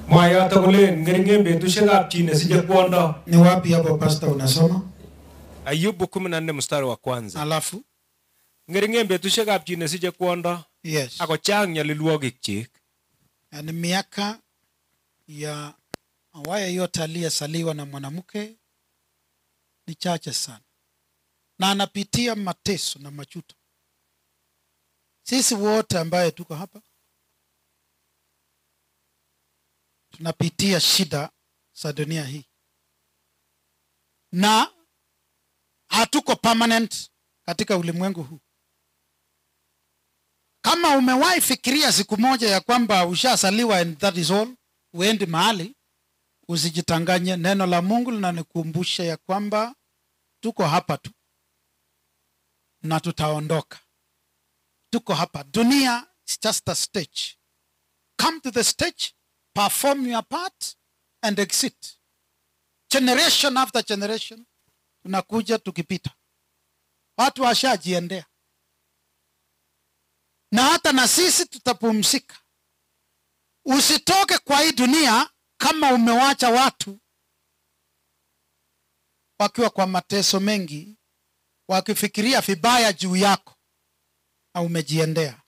Mwayata kule ngeringe betushekab chi nesije kwondo. Ni wapi hapo pastor unasoma? Ayubu 14:1. Alafu Ngeringe betushekab chi nesije kwondo. yes. Ako chang nyalilwogik chik. Yani miaka ya awaya yote aliyesaliwa na mwanamke ni chache sana. Na anapitia mateso na majuto. Sisi wote ambaye tuko hapa tunapitia shida za dunia hii. Na hatuko permanent katika ulimwengu huu. Kama umewahi fikiria siku moja ya kwamba ushasaliwa and that is all, uende mahali, usijitanganye. Neno la Mungu linanikumbusha ya kwamba tuko hapa tu na tutaondoka. Tuko hapa. Dunia is just a stage. Come to the stage, perform your part and exit. Generation after generation tunakuja tukipita. Watu washajiendea. Na hata na sisi tutapumzika. Usitoke kwa hii dunia kama umewacha watu wakiwa kwa mateso mengi, wakifikiria vibaya juu yako na umejiendea.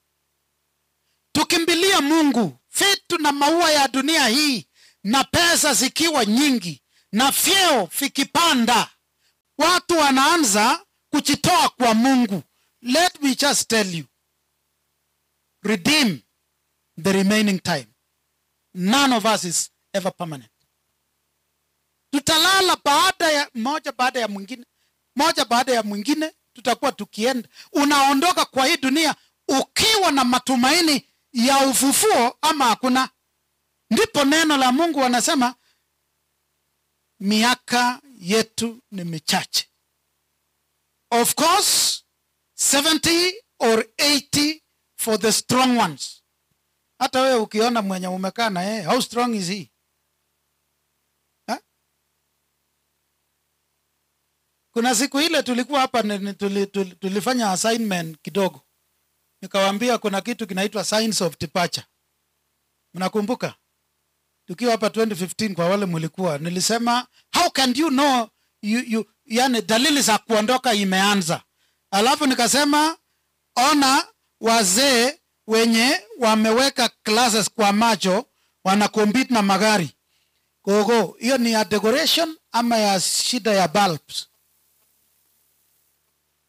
Tukimbilia Mungu. Vitu na maua ya dunia hii na pesa zikiwa nyingi na vyeo vikipanda, watu wanaanza kujitoa kwa Mungu. Let me just tell you, redeem the remaining time. None of us is ever permanent. Tutalala moja baada ya mwingine, tutakuwa tukienda. Unaondoka kwa hii dunia ukiwa na matumaini ya ufufuo ama hakuna? Ndipo neno la Mungu wanasema miaka yetu ni michache. Of course 70 or 80 for the strong ones. Hata wewe ukiona mwenye umekaa na yeye, how strong is he? Kuna siku ile tulikuwa hapa tulifanya assignment kidogo. Nikawaambia kuna kitu kinaitwa signs of departure. Mnakumbuka? Tukiwa hapa 2015 kwa wale mlikuwa, nilisema how can you know yani dalili za kuondoka imeanza. Alafu nikasema ona wazee wenye wameweka glasses kwa macho wana compete na magari. Gogo, hiyo ni ya decoration ama ya shida ya bulbs?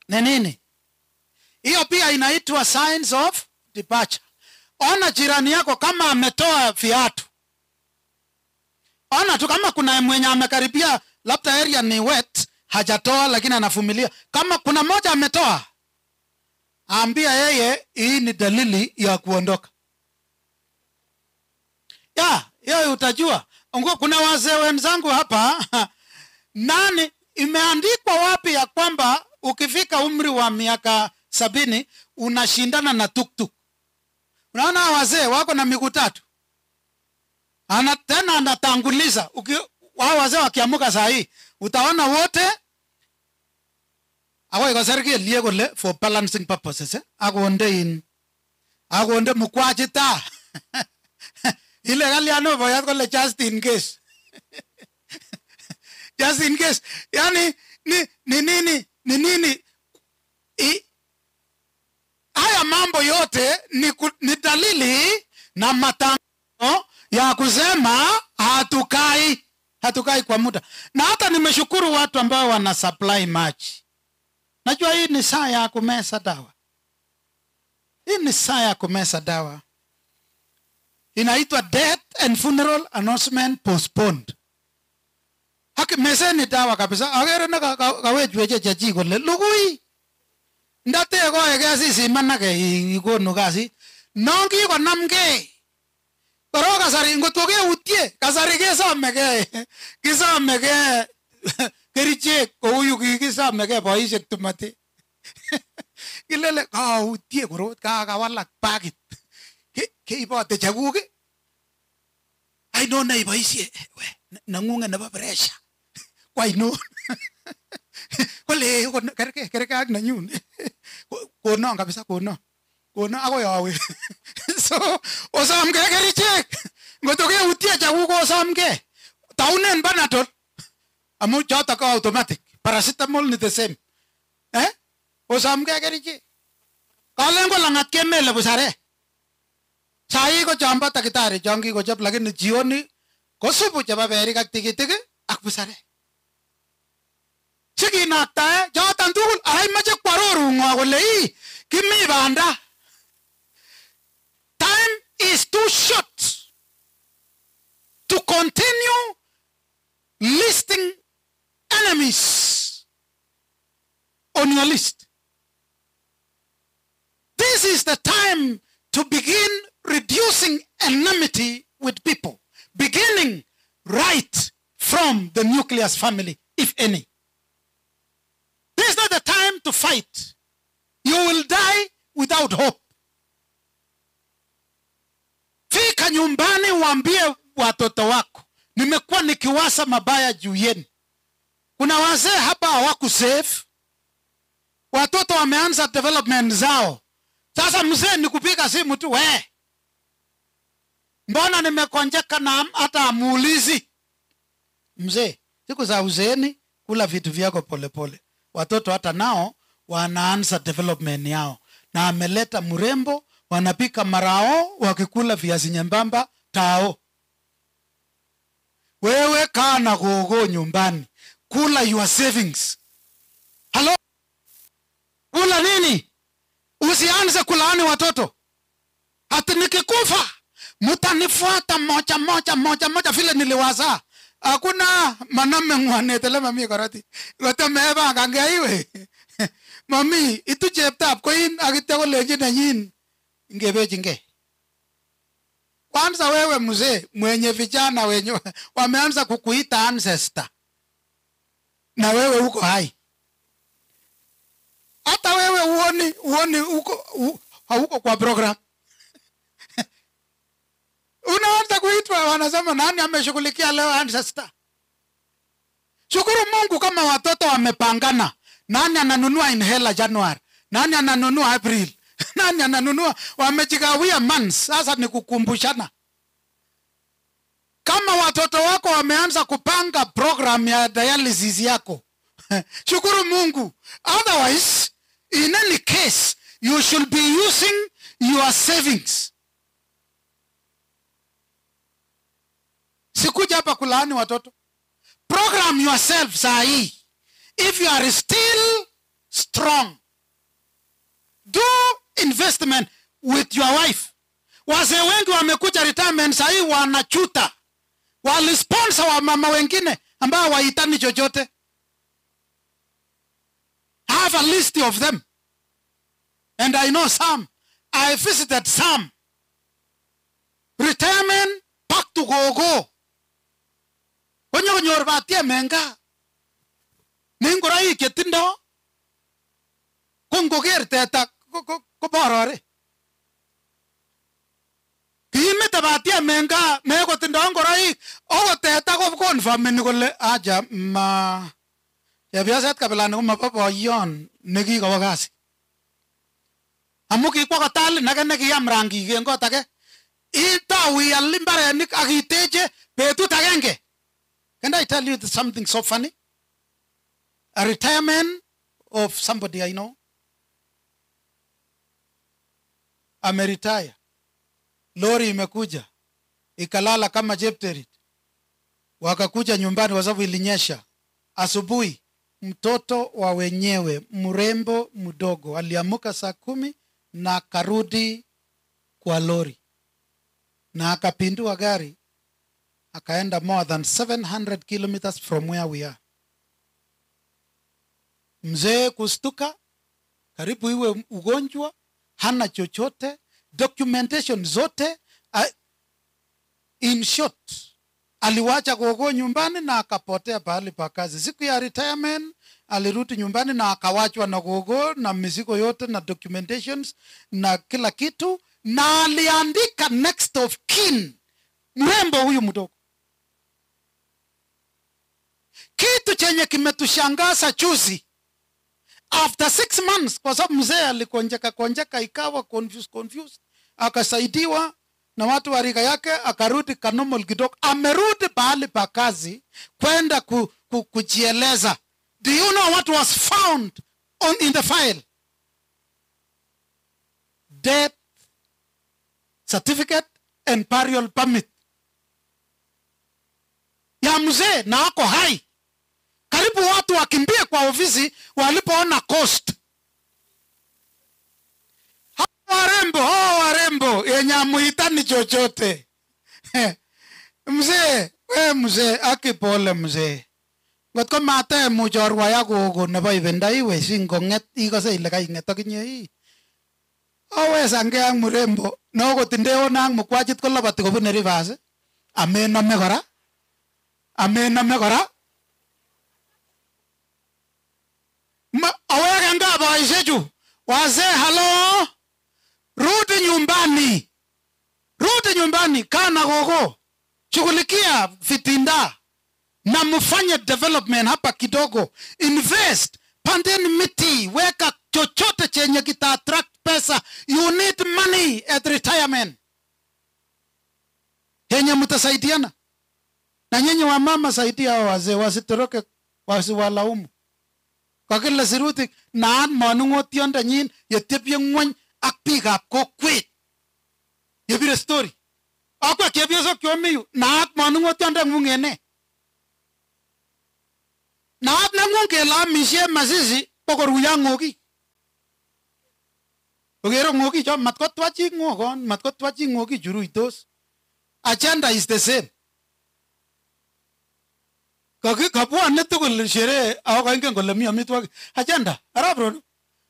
Ni nini? Hiyo pia inaitwa signs of departure. Ona jirani yako kama ametoa viatu. Ona tu kama kuna mwenye amekaribia labda area ni wet, hajatoa lakini anavumilia. Kama kuna mmoja ametoa, ambia yeye hii ni dalili ya kuondoka. Hiyo utajua. Kuna wazee wenzangu hapa nani imeandikwa wapi ya kwamba ukifika umri wa miaka 70 unashindana na tuktuk. Unaona wazee wako na miguu 3. Tena anatanguliza. Wao wazee wakiamuka saa hii utaona wote ako ikosarki liye kole for balancing purposes. Akonde mukwachita. Ile kaliano boyat kole just in case. Just in case. Yani nini haya mambo yote ni dalili na matangazo ya kusema hatukai kwa muda. Na hata nimeshukuru watu ambao wana supply maji. Najua hii ni saa ya kumeza dawa. Hii ni saa ya kumeza dawa. Inaitwa death and funeral announcement postponed. Haki meseni dawa kabisa. Agere na kawejweje jaji kole lugui. Ndate ko egasi simanake igonu kasi. Nongi ko namge. Koro kasari ngotoke utie kasari kisamege kerichek kou yu kisamege boisiek tumate. Kilele utie korot kawalak pakit. Keibote chaguk. I know na iboisie nangunge nebo pressure. Why no? Kole kerke ak nanyun. Kono kabisa kono ako yawe. So osamge kerichek. Ngotoke utie chaguk osamge. Taunen Panadol. Amu choto ko automatic. Paracetamol ni the same. Osamge kerichek. Kalen ko langat kemele busare. Sai ko chamba takitari jongi ko chop lakini jioni ko supu chaba beri kak tikitik ak busare. Siki nakta jotan tugul ay mache kwaroru ngo kole kimi banda. Time is too short to continue listing enemies on your list. This is the time to begin reducing enmity with people, beginning right from the nucleus family, if any. This is not the time to fight. You will die without hope. Fika nyumbani waambie watoto wako, nimekuwa nikiwasa mabaya juu yenu. Kuna wazee hapa hawakusave. Watoto wameanza development zao. Sasa mzee nikupiga simu tu mbona nimekonjeka na hata amuulizi. Mzee, siku za uzeeni kula vitu vyako polepole. Watoto hata nao wanaanza development yao. Na ameleta mrembo, wanapika marao, wakikula viazi nyembamba, tao. Wewe kaa na gogo nyumbani. Kula your savings. Hello? Kula nini? Usianze kulaani watoto. Hata nikikufa mutanifuata moja vile niliwaza. Hakuna maname ngwanetele mami karati. Gote meba kangeiwe. Mami itu cheptab koin akitya kolenji nenyin ngebechi nge. Kwanza wewe mzee mwenye vijana wenye wameanza kukuita ancestor. Na wewe uko hai. Hata wewe uoni hauko kwa program. Unaanza kuitwa wanasema nani ameshughulikia leo ancestor. Shukuru Mungu kama watoto wamepangana. Nani ananunua inhaler January? Nani ananunua April? Nani ananunua? Wamejigawia months. Sasa ni kukumbushana. Kama watoto wako wameanza kupanga program ya dialysis yako. Shukuru Mungu. Otherwise, in any case, you should be using your savings. Sikuja hapa kulaani watoto. Program yourself saa hii. If you are still strong, do investment with your wife. Wazee wengi wamekuja retirement saa hii wanachuta. Walisponsor wa mama wengine ambao waitani chochote. I have a list of them. And I know some. I visited some. Retirement, back to go. Konyor batie menga. Ningorai ketindo. Kongoger teta ko borore. Kimete batie menga meko tindo ngorai o teta ko confirm ni kole aja ma ya biaset kabila ko mapaboyon nekikowo kasi. Amu kikwo kotal nake kiyam rangi gen kot age. Itau ial mbarenik ak iteche betut agenge. Can I tell you something so funny? A retirement of somebody I know. Ameritaya. Lori imekuja. Ikalala kama Jepterit. Wakakuja nyumbani kwa sababu ilinyesha. Asubuhi mtoto wa wenyewe mrembo mdogo aliamuka saa 10 na akarudi kwa lori. Na akapindua gari. Akaenda more than 700 kilometers from where we are. Mzee kustuka, karibu iwe ugonjwa, hana chochote, documentation zote, in short, aliwacha gogo nyumbani na akapotea pahali pa kazi. Siku ya retirement, alirudi nyumbani na akawachwa na gogo na mizigo yote na documentations na kila kitu, na aliandika next of kin, mrembo huyu mdogo. Kitu chenye kimetushangaza juzi, after 6 months, kwa sababu mzee alikonjeka ikawa confused, akasaidiwa na watu wa rika yake, akarudi kanormal kidogo, amerudi pahali pa kazi kwenda kujieleza. Do you know what was found in the file? Death certificate and burial permit ya mzee, na ako hai. Karibu watu wakimbie kwa ofisi walipoona cost. Warembo yenye amuitani chochote. Mzee, mzee akipole mzee. Ngotko mate mujorwa yako nebo ibenda iwe singonget ikose ile kainget akinye hii. Awe sange ang mrembo no kotindeo nang mukwachit ko labati kobune rivers. Amenome kora. Aweke nga boisheju wazee, halo, rudi nyumbani, kana gogo, shughulikia vitinda na mfanye development hapa kidogo, invest, pandeni miti, weka chochote chenye kita attract pesa. You need money at retirement yenye mtasaidiana. Na nyinyi wa mama saidia wazee, wasitoroke, wasiwalaumu. Kwa kila sirutik naan manungotiondo nyin yetebye ngwony ak biikab kokwet. Yebire story. Akwa chepyosok chomiyu naat manungotiondo ng'ung ene. Naat neng'ung kele amishe Masisi kokoruyo ng'oki. Okero ng'oki cho matkotwa chi ng'okon, matkotwa chi ng'oki churuitos. Agenda is the same. Kabwane tugul sherehe ako kaingen kole mi amitwogik. Agenda arap ron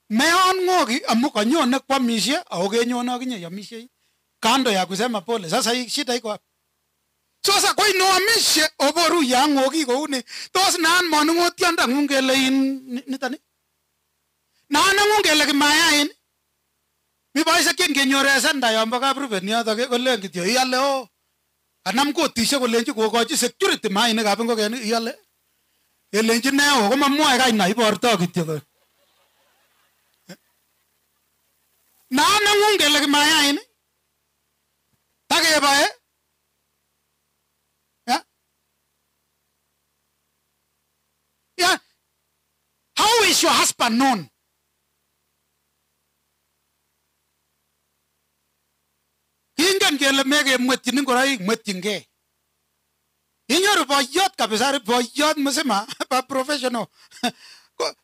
meon ng'oki amu kanyone kwamishe ako kenyone akinye yamishe. Kando ya kusema pole. Sasa hii shida iko wapi? Sasa kwa inoamishe oboru ya ng'oki kouni. Tos naan manung'otiondo ng'ung kele nitani? Naan ng'ung kele kimayain? Mi boisiek kenyor senda yombo kapruben yoto kolen kityo iale o. Anam kotishek kolenji kokochi security mainikab ngokenik iale. Elenji neo komamwoe kaina iborto kityo. Naan ng'ung kele kimayain? Takebae? Yeah. How is your husband known? kele mege mwetyin ngoroik mwetyingei. Inyoru boyot kabisa, boyot mzima ba professional.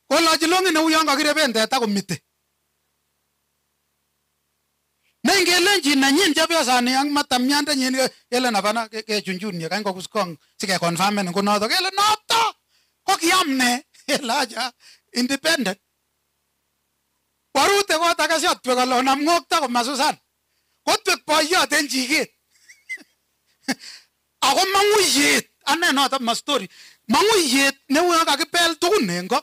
Kolachi longit neu yon kakireben teta komite. Ne ingelenji nanyin chepyosani ak matamyandenyin kele nabana kechunchunye kany kokuskong sikekonfamen ngonoto kele noto ko kiamne elaja independent. Warute kot ake siotwek kole onam ng'okto komasusan. Kotwek boyot en chiket. Ako mang'u iyet, ane noto ma story. Mang'u iyet neu yon kakipel tugun en ko.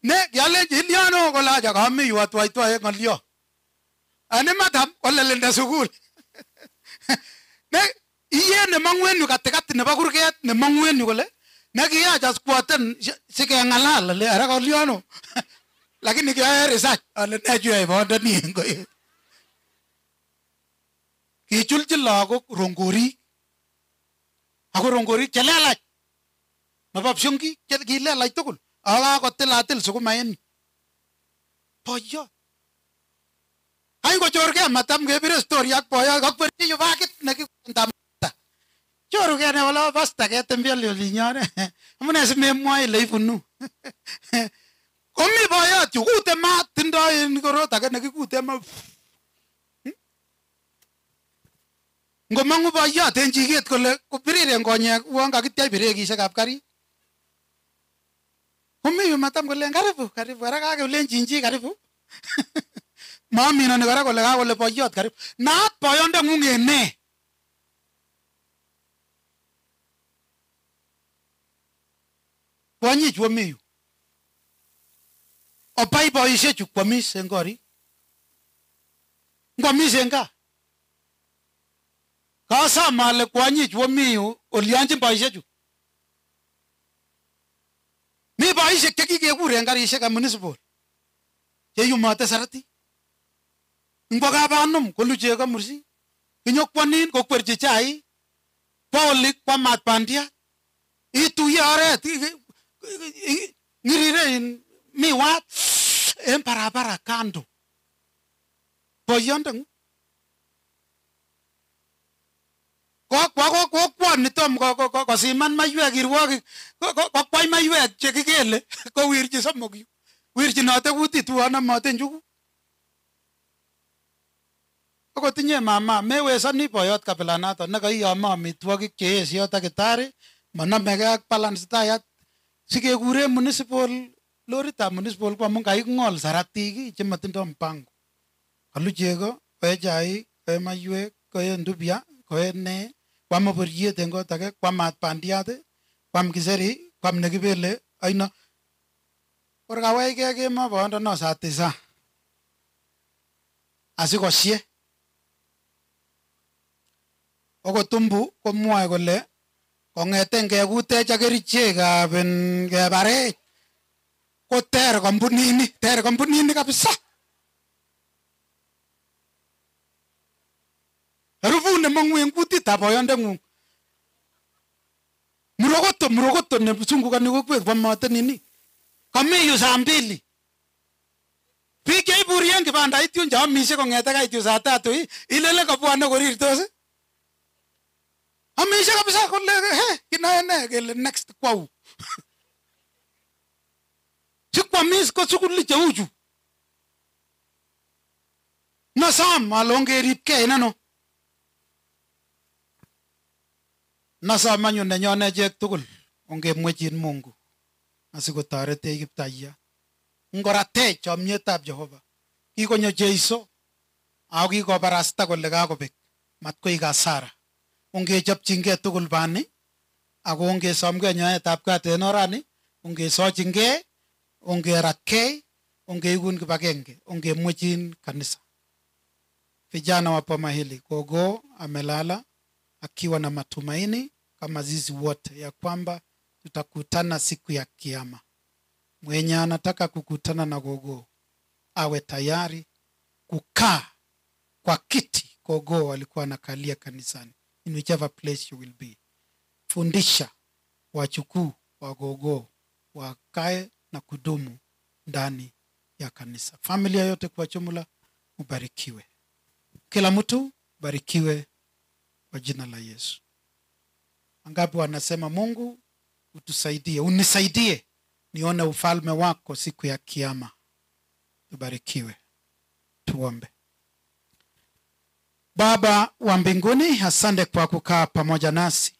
Ne kialenji ilyono kolaja kami yu atwaitwa ng'olyo. Ani madam kolelende sukul. Ne iye ne mang'u en yu katikati nebo kurget ne mang'u en yu kole ne kiyach asquaten sikeng'alal ale ara kolyono. Lakini kiyae research ale ne juyoe bondoni en ko. Kichulchi lagok rongorik. Ako rongorik chelelach. Mabo pshongi kilelach tugul. Akakotilatil sukuma en yu. Boyot. Ay kochorgei matam kebire story ak boyot kakwerchi yu bakit nekikwendamta. Chorugei ne wala basta ketembea olinyon. Amune simemwoi ile ibunu. Komi boyot yu kute maat tindoi korot age nekikute ma. Ngomang'u boyot en chiket kole kopiriren konyek uon kakityai birekishekab karit. Komi yu matam kole karibu ara kakolenjin chi karibu. Maaminoni kora kole kakole boyot karibu. Naat boyondeng'ung en ne? Kwonyichu omi yu. Obai boishechu kwamis en korik. Ngwamis en gaa. Kasam ale kwonyichu omi yu olionjin boishechu. Mi boishek chekikekuren karishek ab municipal. Cheyumote saratik. Ngwa kabanum kolu chego mursi. Kinyokwanin kokwerchi chai. Kwa oli kwa mat bandiat. Ituye oret. Ngirire miwat en barabara kando. Boyondeng. Kokwan nitom kosiman maywek kirwokik. Kokwai maywek chekikele. Kowirchi somok yu. Wirchinote kutit uon amoten njuguk. Akotinye mama mewesoni boyot kabilanato nekaiyomo amitwogik cheesio takitari manamegei ak balance diet sikekure municipal loritab municipal ko amun kaking'ol saratik chematindoi mpango. Kalu chego, koe chaik, koe maywek, koe ndubia, koe ne, kwam boriet en kot age, kwamat bandiat, kwam kiseri, kwam nekibele aino. Kor kawaigei kemo boyondono saa tisa. Asikoshie. Okotumbu komwoe kole kong'eten kekutech ak kerichekab kebarech ko ter kampunini kabisa. Harufut nemong'u en kutitab boyondeng'ung. Murokoto nebusungukani kokwet kwamote nini. Kami yu saa mbili. Biik cheiburien kibandait yun cheamishe kong'ete kait yu saa tatu ilele kabwane korirtos. Amishe kabisa kole kinae ne kele next kwau. Sikwamis ko sukuli cheuchu. Nasam alongeripkei nano. Nasam anyun nenyone chek tugul ongemwechin Mungu asikotoretech Kiptayat. Ngoratech chomyetab Jehova. Kikonyo Jeiso ako kikobarasta kole kakobek matkoik hasara. Ongechopchingei tugul bani ako ongesomgei nyoetab kat en orani, ongesochingei, ongeratkei, ongeikun kibagenge, ongemwechin kanisa. Vijana wa boma hili Gogo amelala akiwa na matumaini kama sisi wote ya kwamba tutakutana siku ya kiyama. Mwenye anataka kukutana na Gogo awe tayari kukaa kwa kiti Gogo alikuwa anakalia kanisani. In whichever place you will be. Fundisha wachukuu wa Gogo wakae na kudumu ndani ya kanisa. Familia yote kwa jumla mubarikiwe. Kila mtu barikiwe kwa jina la Yesu. Angapi wanasema Mungu utusaidie, unisaidie nione ufalme wako siku ya kiyama. Tubarikiwe. Tuombe. Baba wa mbinguni, asante kwa kukaa pamoja nasi.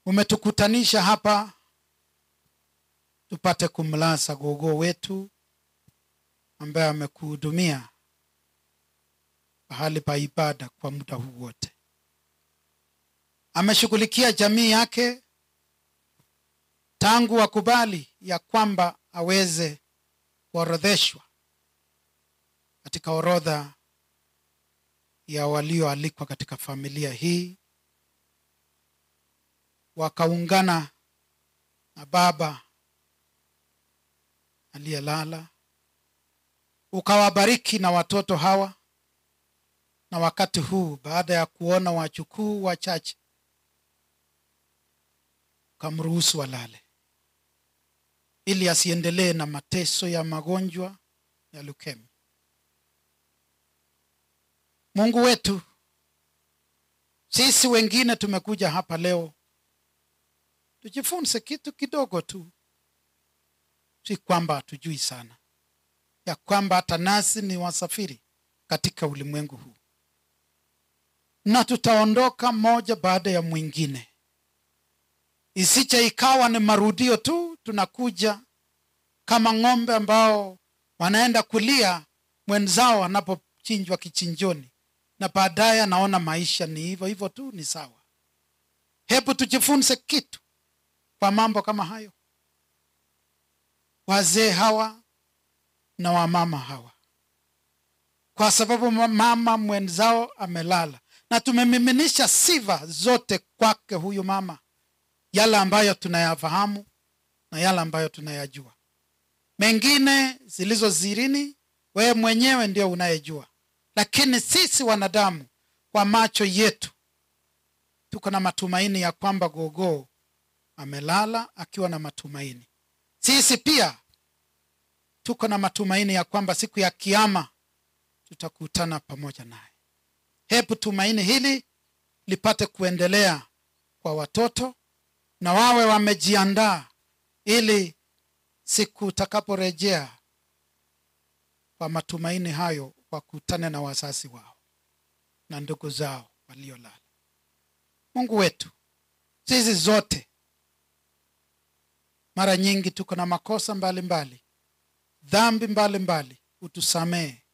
Umetukutanisha hapa tupate kumlaza gogo wetu ambaye amekuhudumia pahali pa ibada kwa muda huu wote. Ameshughulikia jamii yake tangu wakubali ya kwamba aweze kuorodheshwa katika orodha ya walioalikwa katika familia hii, wakaungana na baba aliyelala, ukawabariki na watoto hawa. Na wakati huu baada ya kuona wachukuu wachache, ukamruhusu walale ili asiendelee na mateso ya magonjwa ya leukemia. Mungu wetu, sisi wengine tumekuja hapa leo tujifunze kitu kidogo tu. Si kwamba hatujui sana, ya kwamba hata nasi ni wasafiri katika ulimwengu huu, na tutaondoka moja baada ya mwingine. Isije ikawa ni marudio tu, tunakuja kama ng'ombe ambao wanaenda kulia mwenzao anapochinjwa kichinjoni, na baadaye anaona maisha ni hivyo hivyo tu, ni sawa. Hebu tujifunze kitu kwa mambo kama hayo. Wazee hawa na wamama hawa, kwa sababu mama mwenzao amelala, na tumemiminisha sifa zote kwake huyu mama, yale ambayo tunayafahamu na yale ambayo tunayajua. Mengine zilizozirini wewe mwenyewe ndio unayejua, lakini sisi wanadamu kwa macho yetu tuko na matumaini ya kwamba gogo amelala akiwa na matumaini. Sisi pia tuko na matumaini ya kwamba siku ya kiyama tutakutana pamoja naye. Hebu tumaini hili lipate kuendelea kwa watoto, na wawe wamejiandaa ili siku utakaporejea kwa matumaini hayo wakutane na wazazi wao na ndugu zao waliolala. Mungu wetu, sisi zote mara nyingi tuko na makosa mbalimbali, dhambi mbalimbali. Utusamehe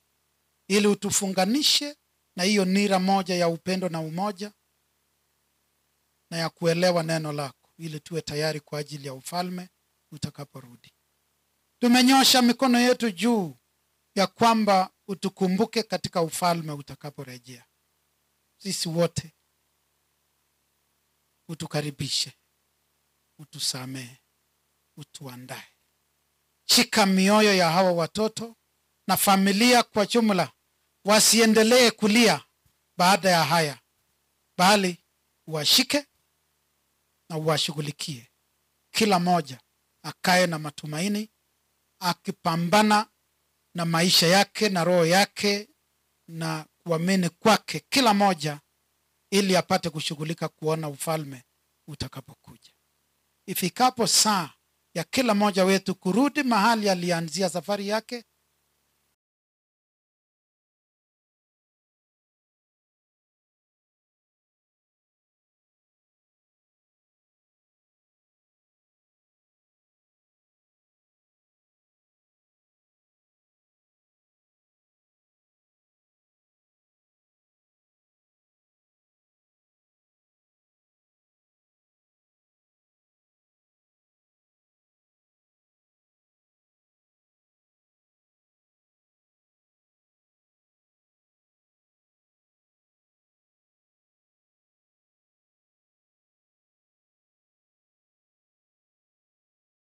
ili utufunganishe na hiyo nira moja ya upendo na umoja na ya kuelewa neno lako, ili tuwe tayari kwa ajili ya ufalme utakaporudi. Tumenyosha mikono yetu juu ya kwamba utukumbuke katika ufalme utakaporejea. Sisi wote utukaribishe, utusamehe, utuandae. Shika mioyo ya hawa watoto na familia kwa jumla, wasiendelee kulia baada ya haya, bali washike na washughulikie. Kila moja akae na matumaini, akipambana na maisha yake na roho yake na kuamini kwake kila moja, ili apate kushughulika kuona ufalme utakapokuja. Ifikapo saa ya kila moja wetu kurudi mahali alianzia safari yake,